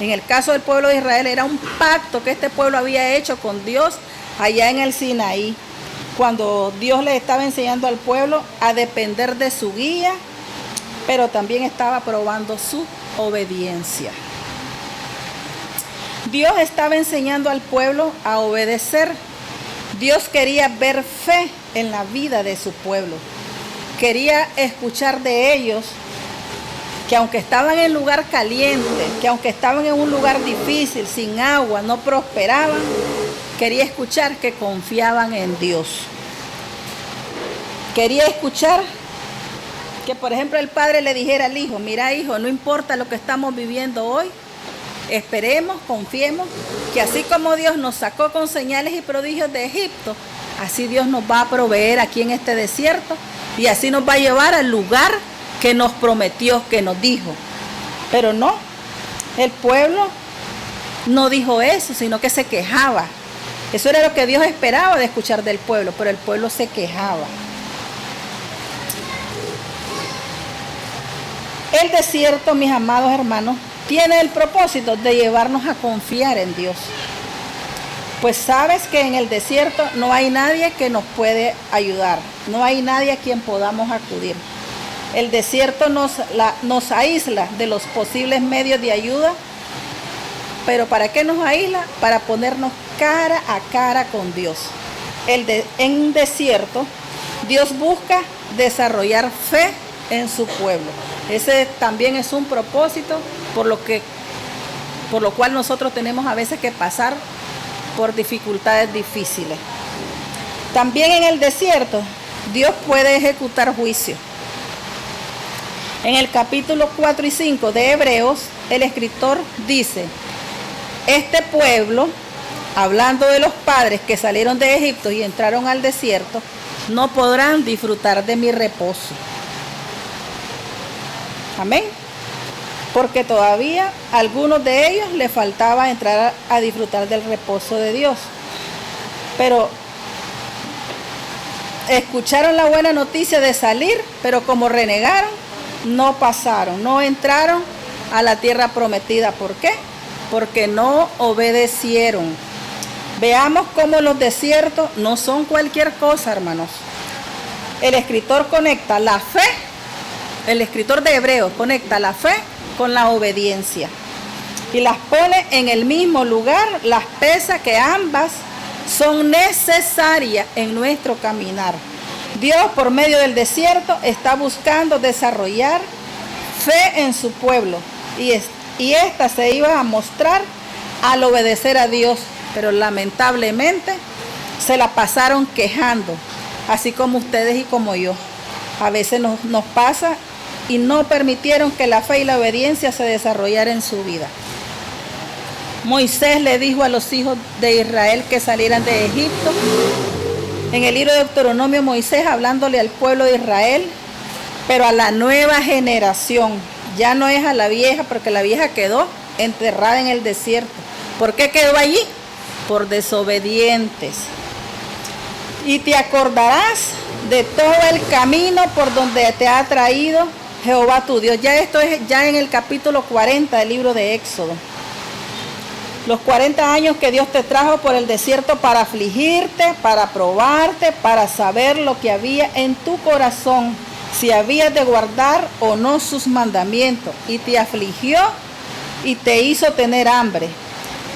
en el caso del pueblo de Israel, era un pacto que este pueblo había hecho con Dios allá en el Sinaí, cuando Dios le estaba enseñando al pueblo a depender de su guía, pero también estaba probando su obediencia. Dios estaba enseñando al pueblo a obedecer. Dios quería ver fe en la vida de su pueblo. Quería escuchar de ellos que aunque estaban en lugar caliente, que aunque estaban en un lugar difícil, sin agua, no prosperaban, quería escuchar que confiaban en Dios. Quería escuchar que, por ejemplo, el padre le dijera al hijo, mira hijo, no importa lo que estamos viviendo hoy, esperemos, confiemos, que así como Dios nos sacó con señales y prodigios de Egipto, así Dios nos va a proveer aquí en este desierto y así nos va a llevar al lugar que nos prometió, que nos dijo. Pero no, el pueblo no dijo eso, sino que se quejaba. Eso era lo que Dios esperaba de escuchar del pueblo, pero el pueblo se quejaba. El desierto, mis amados hermanos, tiene el propósito de llevarnos a confiar en Dios. Pues sabes que en el desierto no hay nadie que nos puede ayudar, no hay nadie a quien podamos acudir. El desierto nos aísla de los posibles medios de ayuda, pero ¿para qué nos aísla? Para ponernos cara a cara con Dios. En un desierto, Dios busca desarrollar fe en su pueblo. Ese también es un propósito por lo cual nosotros tenemos a veces que pasar por dificultades difíciles. También en el desierto, Dios puede ejecutar juicio. En el capítulo 4 y 5 de Hebreos, el escritor dice, este pueblo hablando de los padres que salieron de Egipto y entraron al desierto, no podrán disfrutar de mi reposo. Amén. Porque todavía a algunos de ellos les faltaba entrar a disfrutar del reposo de Dios. Pero escucharon la buena noticia de salir, pero como renegaron, no pasaron, no entraron a la tierra prometida. ¿Por qué? Porque no obedecieron. Veamos cómo los desiertos no son cualquier cosa, hermanos. El escritor conecta la fe, el escritor de Hebreos conecta la fe con la obediencia y las pone en el mismo lugar, las pesa que ambas son necesarias en nuestro caminar. Dios, por medio del desierto, está buscando desarrollar fe en su pueblo y esta se iba a mostrar al obedecer a Dios, pero lamentablemente se la pasaron quejando, así como ustedes y como yo. A veces nos pasa y no permitieron que la fe y la obediencia se desarrollara en su vida. Moisés le dijo a los hijos de Israel que salieran de Egipto. En el libro de Deuteronomio, Moisés hablándole al pueblo de Israel, pero a la nueva generación, ya no es a la vieja, porque la vieja quedó enterrada en el desierto. ¿Por qué quedó allí? Por desobedientes. Y te acordarás de todo el camino por donde te ha traído Jehová tu Dios. Ya esto es ya en el capítulo 40 del libro de Éxodo. Los 40 años que Dios te trajo por el desierto para afligirte, para probarte, para saber lo que había en tu corazón, si habías de guardar o no sus mandamientos. Y te afligió y te hizo tener hambre.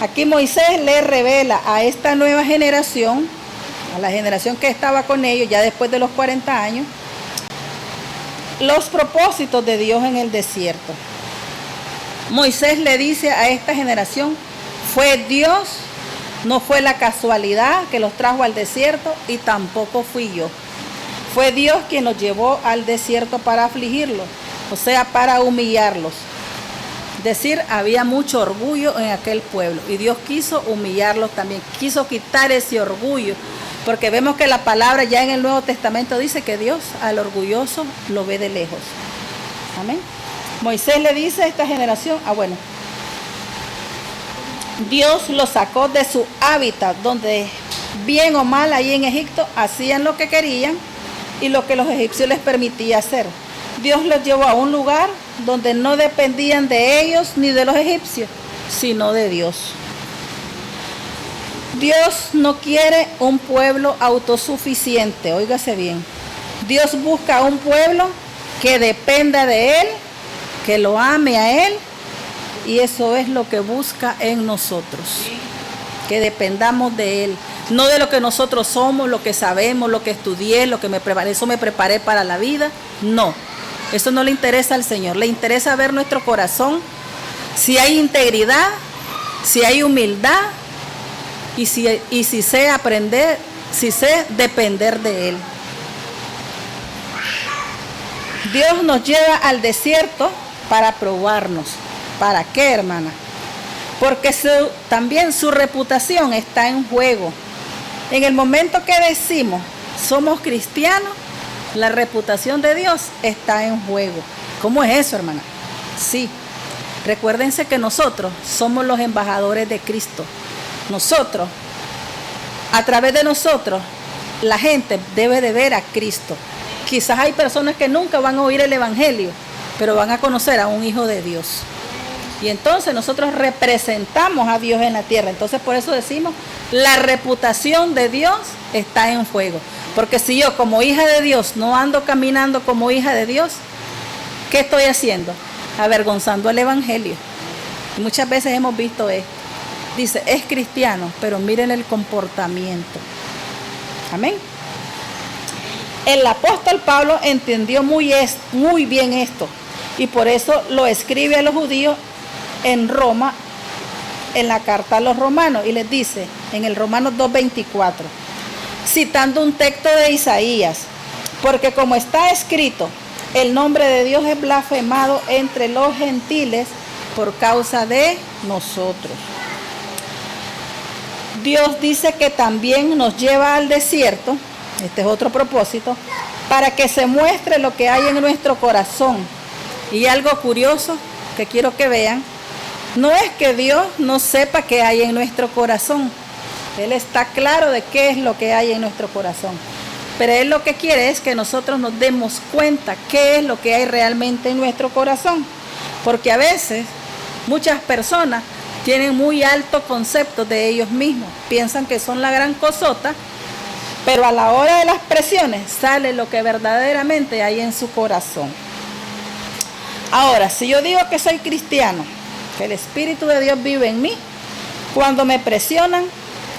Aquí Moisés le revela a esta nueva generación, a la generación que estaba con ellos ya después de los 40 años, los propósitos de Dios en el desierto. Moisés le dice a esta generación, fue Dios, no fue la casualidad que los trajo al desierto y tampoco fui yo. Fue Dios quien los llevó al desierto para afligirlos, o sea, para humillarlos. Es decir, había mucho orgullo en aquel pueblo y Dios quiso humillarlos también, quiso quitar ese orgullo, porque vemos que la palabra ya en el Nuevo Testamento dice que Dios al orgulloso lo ve de lejos. Amén. Moisés le dice a esta generación, bueno, Dios los sacó de su hábitat, donde bien o mal ahí en Egipto hacían lo que querían y lo que los egipcios les permitía hacer. Dios los llevó a un lugar donde no dependían de ellos ni de los egipcios, sino de Dios. Dios no quiere un pueblo autosuficiente, óigase bien. Dios busca un pueblo que dependa de Él, que lo ame a Él, y eso es lo que busca en nosotros, que dependamos de Él, no de lo que nosotros somos, lo que sabemos, lo que estudié, lo que me preparé, eso me preparé para la vida, no. Eso no le interesa al Señor, le interesa ver nuestro corazón, si hay integridad, si hay humildad y si sé aprender, si sé depender de Él. Dios nos lleva al desierto para probarnos. ¿Para qué, hermana? Porque también su reputación está en juego. En el momento que decimos somos cristianos, la reputación de Dios está en juego. ¿Cómo es eso, hermana? Sí, recuérdense que nosotros somos los embajadores de Cristo. Nosotros, a través de nosotros, la gente debe de ver a Cristo. Quizás hay personas que nunca van a oír el Evangelio, pero van a conocer a un hijo de Dios. Y entonces nosotros representamos a Dios en la tierra. Entonces por eso decimos, la reputación de Dios está en juego. Porque si yo como hija de Dios no ando caminando como hija de Dios, ¿qué estoy haciendo? Avergonzando el Evangelio. Y muchas veces hemos visto esto. Dice, es cristiano, pero miren el comportamiento. Amén. El apóstol Pablo entendió muy bien esto. Y por eso lo escribe a los judíos en Roma, en la carta a los romanos, y les dice en el Romanos 2:24, citando un texto de Isaías, porque como está escrito, el nombre de Dios es blasfemado entre los gentiles por causa de nosotros. Dios dice que también nos lleva al desierto, este es otro propósito, para que se muestre lo que hay en nuestro corazón. Y algo curioso que quiero que vean, no es que Dios no sepa qué hay en nuestro corazón. Él está claro de qué es lo que hay en nuestro corazón. Pero Él lo que quiere es que nosotros nos demos cuenta qué es lo que hay realmente en nuestro corazón. Porque a veces muchas personas tienen muy alto concepto de ellos mismos. Piensan que son la gran cosota, pero a la hora de las presiones sale lo que verdaderamente hay en su corazón. Ahora, si yo digo que soy cristiano, que el Espíritu de Dios vive en mí, cuando me presionan,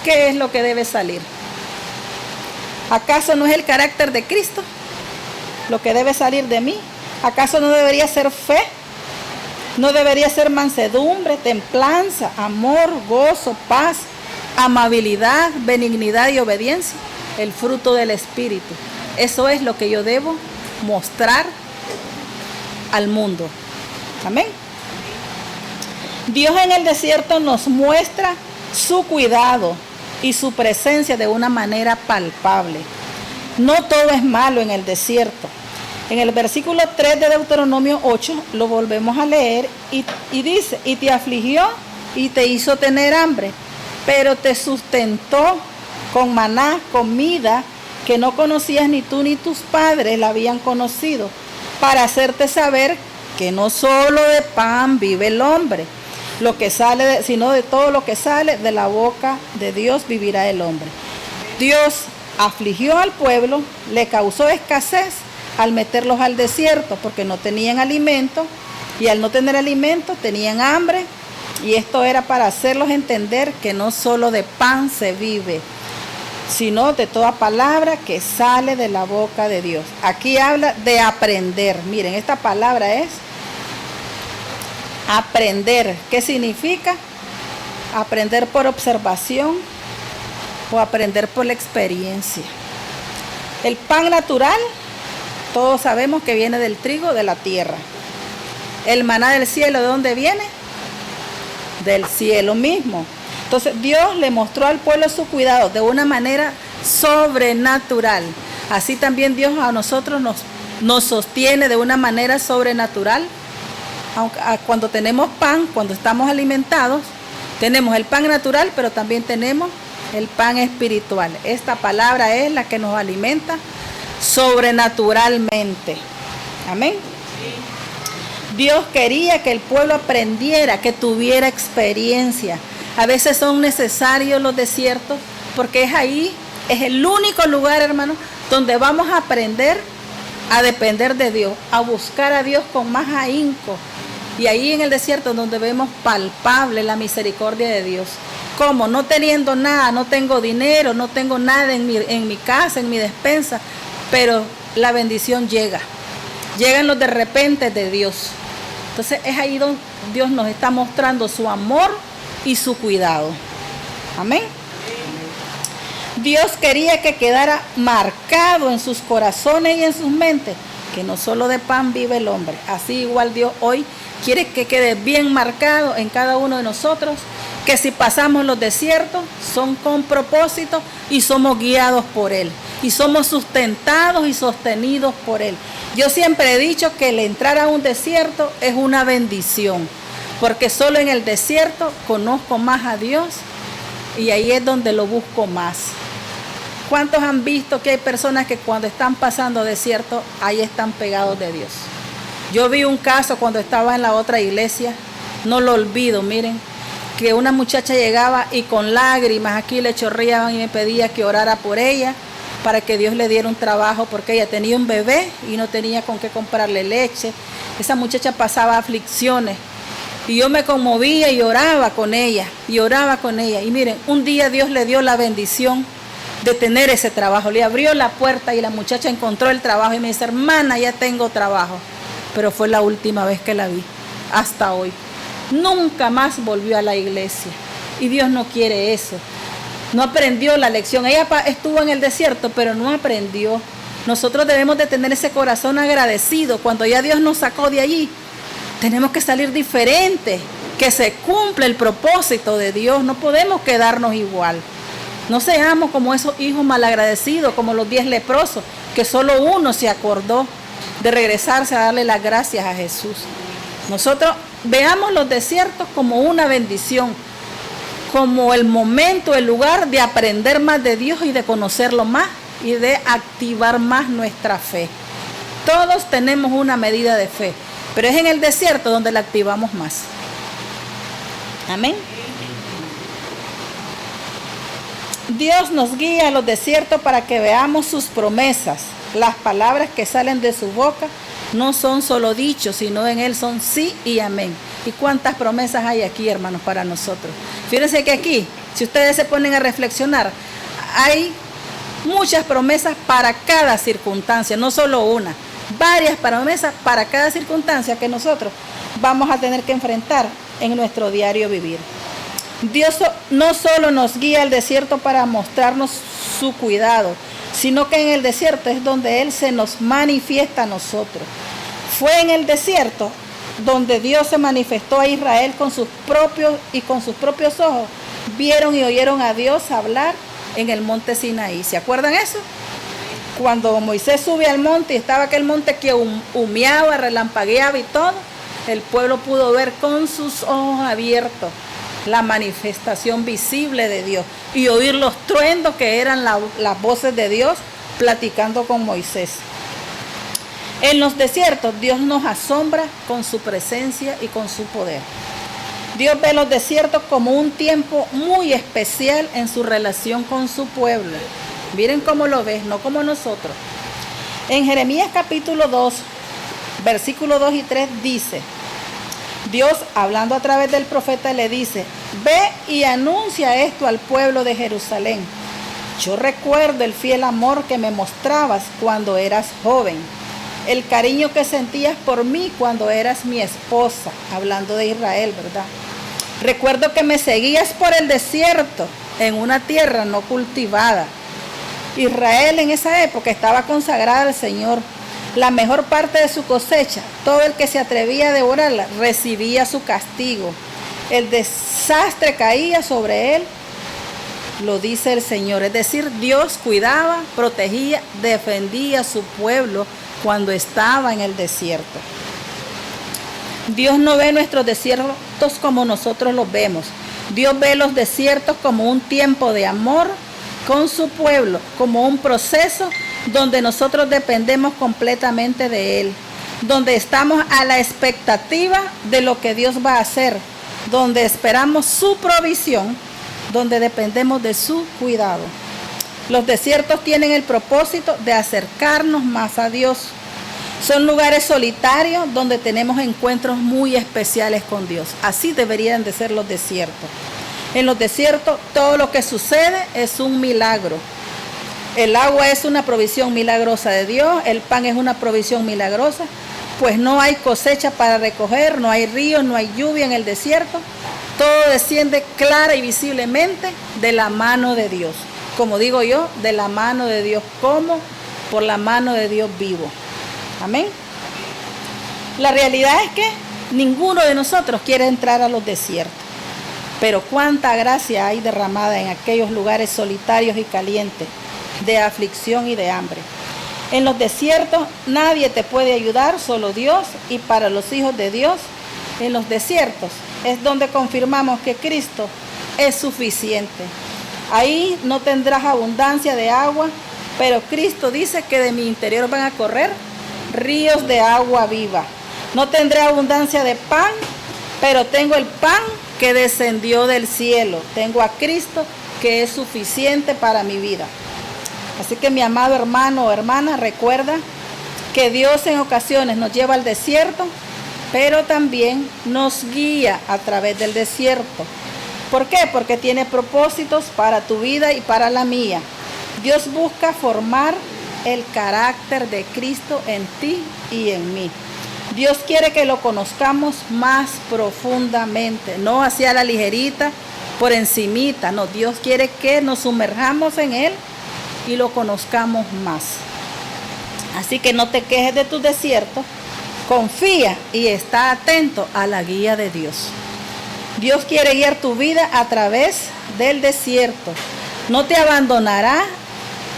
¿qué es lo que debe salir? ¿Acaso no es el carácter de Cristo lo que debe salir de mí? ¿Acaso no debería ser fe? ¿No debería ser mansedumbre, templanza, amor, gozo, paz, amabilidad, benignidad y obediencia? El fruto del Espíritu. Eso es lo que yo debo mostrar al mundo. Amén. Dios en el desierto nos muestra su cuidado y su presencia de una manera palpable. No todo es malo en el desierto. En el versículo 3 de Deuteronomio 8 lo volvemos a leer y dice, y te afligió y te hizo tener hambre, pero te sustentó con maná, comida que no conocías ni tú ni tus padres la habían conocido, para hacerte saber que no solo de pan vive el hombre, sino de todo lo que sale de la boca de Dios vivirá el hombre. Dios afligió al pueblo, le causó escasez al meterlos al desierto porque no tenían alimento, y al no tener alimento tenían hambre, y esto era para hacerlos entender que no solo de pan se vive, sino de toda palabra que sale de la boca de Dios. Aquí habla de aprender. Miren, esta palabra es aprender. ¿Qué significa? Aprender por observación o aprender por la experiencia. El pan natural, todos sabemos que viene del trigo de la tierra. El maná del cielo, ¿de dónde viene? Del cielo mismo. Entonces Dios le mostró al pueblo su cuidado de una manera sobrenatural. Así también Dios a nosotros nos sostiene de una manera sobrenatural. Cuando tenemos pan, cuando estamos alimentados, tenemos el pan natural, pero también tenemos el pan espiritual. Esta palabra es la que nos alimenta sobrenaturalmente. Amén. Dios quería que el pueblo aprendiera, que tuviera experiencia. A veces son necesarios los desiertos porque es el único lugar, hermano, donde vamos a aprender a depender de Dios, a buscar a Dios con más ahínco. Y ahí en el desierto es donde vemos palpable la misericordia de Dios. ¿Cómo? No teniendo nada, no tengo dinero, no tengo nada en mi casa, en mi despensa, pero la bendición llega. Llegan los de repente de Dios. Entonces es ahí donde Dios nos está mostrando su amor y su cuidado. Amén. Dios quería que quedara marcado en sus corazones y en sus mentes que no solo de pan vive el hombre. Así igual Dios hoy quiere que quede bien marcado en cada uno de nosotros que si pasamos los desiertos son con propósito y somos guiados por Él y somos sustentados y sostenidos por Él. Yo siempre he dicho que el entrar a un desierto es una bendición, porque solo en el desierto conozco más a Dios y ahí es donde lo busco más. ¿Cuántos han visto que hay personas que cuando están pasando desierto, ahí están pegados de Dios? Yo vi un caso cuando estaba en la otra iglesia, no lo olvido, miren, que una muchacha llegaba y con lágrimas aquí le chorreaban y me pedía que orara por ella para que Dios le diera un trabajo porque ella tenía un bebé y no tenía con qué comprarle leche. Esa muchacha pasaba aflicciones y yo me conmovía y oraba con ella y miren, un día Dios le dio la bendición de tener ese trabajo, le abrió la puerta y la muchacha encontró el trabajo y me dice, hermana, ya tengo trabajo, pero fue la última vez que la vi, hasta hoy. Nunca más volvió a la iglesia y Dios no quiere eso. No aprendió la lección. Ella estuvo en el desierto, pero no aprendió. Nosotros debemos de tener ese corazón agradecido. Cuando ya Dios nos sacó de allí, tenemos que salir diferentes que se cumple el propósito de Dios. No podemos quedarnos igual. No seamos como esos hijos malagradecidos, como los 10 leprosos, que solo uno se acordó de regresarse a darle las gracias a Jesús. Nosotros veamos los desiertos como una bendición, como el momento, el lugar de aprender más de Dios y de conocerlo más y de activar más nuestra fe. Todos tenemos una medida de fe, pero es en el desierto donde la activamos más. Amén. Dios nos guía a los desiertos para que veamos sus promesas. Las palabras que salen de su boca no son solo dichos, sino en Él son sí y amén. ¿Y cuántas promesas hay aquí, hermanos, para nosotros? Fíjense que aquí, si ustedes se ponen a reflexionar, hay muchas promesas para cada circunstancia, no solo una. Varias promesas para cada circunstancia que nosotros vamos a tener que enfrentar en nuestro diario vivir. Dios no solo nos guía al desierto para mostrarnos su cuidado, sino que en el desierto es donde Él se nos manifiesta a nosotros. Fue en el desierto donde Dios se manifestó a Israel con sus propios ojos. Vieron y oyeron a Dios hablar en el monte Sinaí. ¿Se acuerdan eso? Cuando Moisés sube al monte y estaba aquel monte que humeaba, relampagueaba y todo, el pueblo pudo ver con sus ojos abiertos la manifestación visible de Dios y oír los truendos que eran las voces de Dios platicando con Moisés. En los desiertos Dios nos asombra con su presencia y con su poder. Dios ve los desiertos como un tiempo muy especial en su relación con su pueblo. Miren cómo lo ves, no como nosotros. En Jeremías capítulo 2, versículos 2 y 3 dice: Dios, hablando a través del profeta, le dice: ve y anuncia esto al pueblo de Jerusalén. Yo recuerdo el fiel amor que me mostrabas cuando eras joven, el cariño que sentías por mí cuando eras mi esposa, hablando de Israel, ¿verdad? Recuerdo que me seguías por el desierto, en una tierra no cultivada. Israel en esa época estaba consagrada al Señor. La mejor parte de su cosecha, todo el que se atrevía a devorarla, recibía su castigo. El desastre caía sobre él, lo dice el Señor. Es decir, Dios cuidaba, protegía, defendía a su pueblo cuando estaba en el desierto. Dios no ve nuestros desiertos como nosotros los vemos. Dios ve los desiertos como un tiempo de amor con su pueblo, como un proceso donde nosotros dependemos completamente de Él, donde estamos a la expectativa de lo que Dios va a hacer, donde esperamos su provisión, donde dependemos de su cuidado. Los desiertos tienen el propósito de acercarnos más a Dios. Son lugares solitarios donde tenemos encuentros muy especiales con Dios. Así deberían de ser los desiertos. En los desiertos todo lo que sucede es un milagro. El agua es una provisión milagrosa de Dios, el pan es una provisión milagrosa, pues no hay cosecha para recoger, no hay ríos, no hay lluvia en el desierto. Todo desciende clara y visiblemente de la mano de Dios. Como digo yo, de la mano de Dios, como por la mano de Dios vivo. Amén. La realidad es que ninguno de nosotros quiere entrar a los desiertos. Pero cuánta gracia hay derramada en aquellos lugares solitarios y calientes, de aflicción y de hambre. En los desiertos nadie te puede ayudar, solo Dios, y para los hijos de Dios, en los desiertos es donde confirmamos que Cristo es suficiente. Ahí no tendrás abundancia de agua, pero Cristo dice que de mi interior van a correr ríos de agua viva. No tendré abundancia de pan, pero tengo el pan que descendió del cielo. Tengo a Cristo que es suficiente para mi vida. Así que mi amado hermano o hermana, recuerda que Dios en ocasiones nos lleva al desierto, pero también nos guía a través del desierto. ¿Por qué? Porque tiene propósitos para tu vida y para la mía. Dios busca formar el carácter de Cristo en ti y en mí. Dios quiere que lo conozcamos más profundamente, no hacia la ligerita, por encimita. No, Dios quiere que nos sumerjamos en Él y lo conozcamos más. Así que no te quejes de tus desiertos, confía y está atento a la guía de Dios. Dios quiere guiar tu vida a través del desierto. No te abandonará,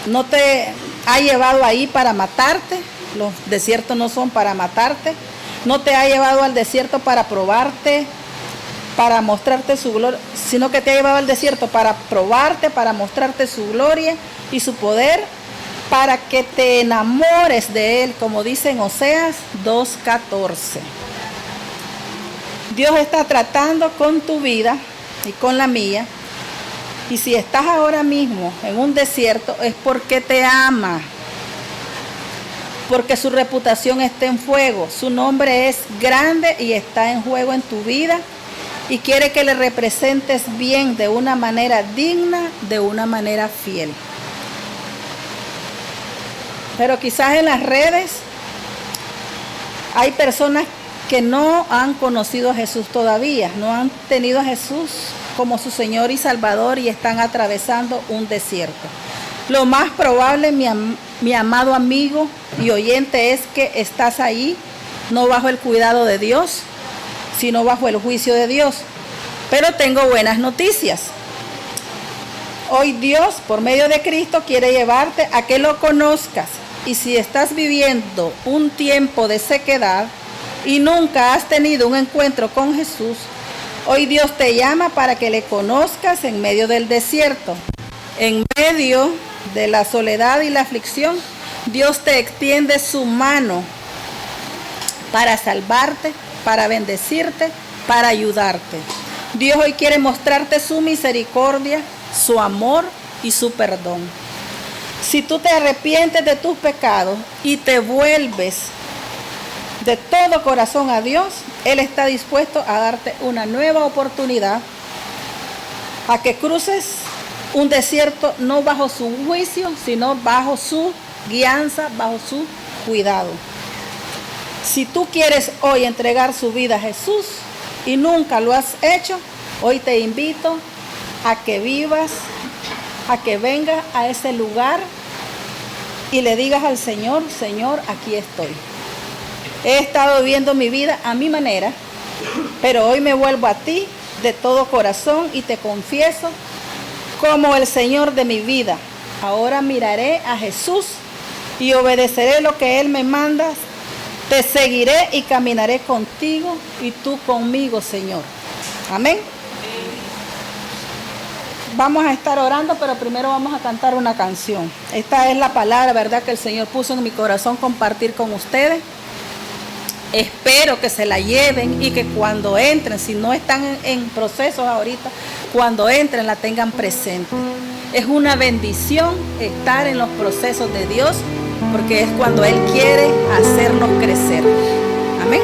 no te ha llevado ahí para matarte. Los desiertos no son para matarte. No te ha llevado al desierto para probarte, para mostrarte su gloria, sino que te ha llevado al desierto para probarte, para mostrarte su gloria y su poder, para que te enamores de Él, como dice en Oseas 2:14. Dios está tratando con tu vida y con la mía. Y si estás ahora mismo en un desierto es porque te ama. Porque su reputación está en fuego. Su nombre es grande y está en juego en tu vida. Y quiere que le representes bien, de una manera digna, de una manera fiel. Pero quizás en las redes hay personas que no han conocido a Jesús todavía, no han tenido a Jesús como su Señor y Salvador y están atravesando un desierto. Lo más probable, mi amado amigo y oyente, es que estás ahí, no bajo el cuidado de Dios, sino bajo el juicio de Dios. Pero tengo buenas noticias. Hoy Dios, por medio de Cristo, quiere llevarte a que lo conozcas. Y si estás viviendo un tiempo de sequedad y nunca has tenido un encuentro con Jesús, hoy Dios te llama para que le conozcas en medio del desierto. En medio de la soledad y la aflicción, Dios te extiende su mano para salvarte, para bendecirte, para ayudarte. Dios hoy quiere mostrarte su misericordia, su amor y su perdón. Si tú te arrepientes de tus pecados y te vuelves de todo corazón a Dios, Él está dispuesto a darte una nueva oportunidad a que cruces un desierto no bajo su juicio, sino bajo su guianza, bajo su cuidado. Si tú quieres hoy entregar su vida a Jesús y nunca lo has hecho, hoy te invito a que vivas, a que vengas a ese lugar y le digas al Señor: Señor, aquí estoy. He estado viviendo mi vida a mi manera, pero hoy me vuelvo a ti de todo corazón y te confieso como el Señor de mi vida. Ahora miraré a Jesús y obedeceré lo que Él me manda. Te seguiré y caminaré contigo y tú conmigo, Señor. Amén. Vamos a estar orando, pero primero vamos a cantar una canción. Esta es la palabra, ¿verdad?, que el Señor puso en mi corazón compartir con ustedes. Espero que se la lleven y que cuando entren, si no están en procesos ahorita, cuando entren la tengan presente. Es una bendición estar en los procesos de Dios, porque es cuando Él quiere hacernos crecer. Amén.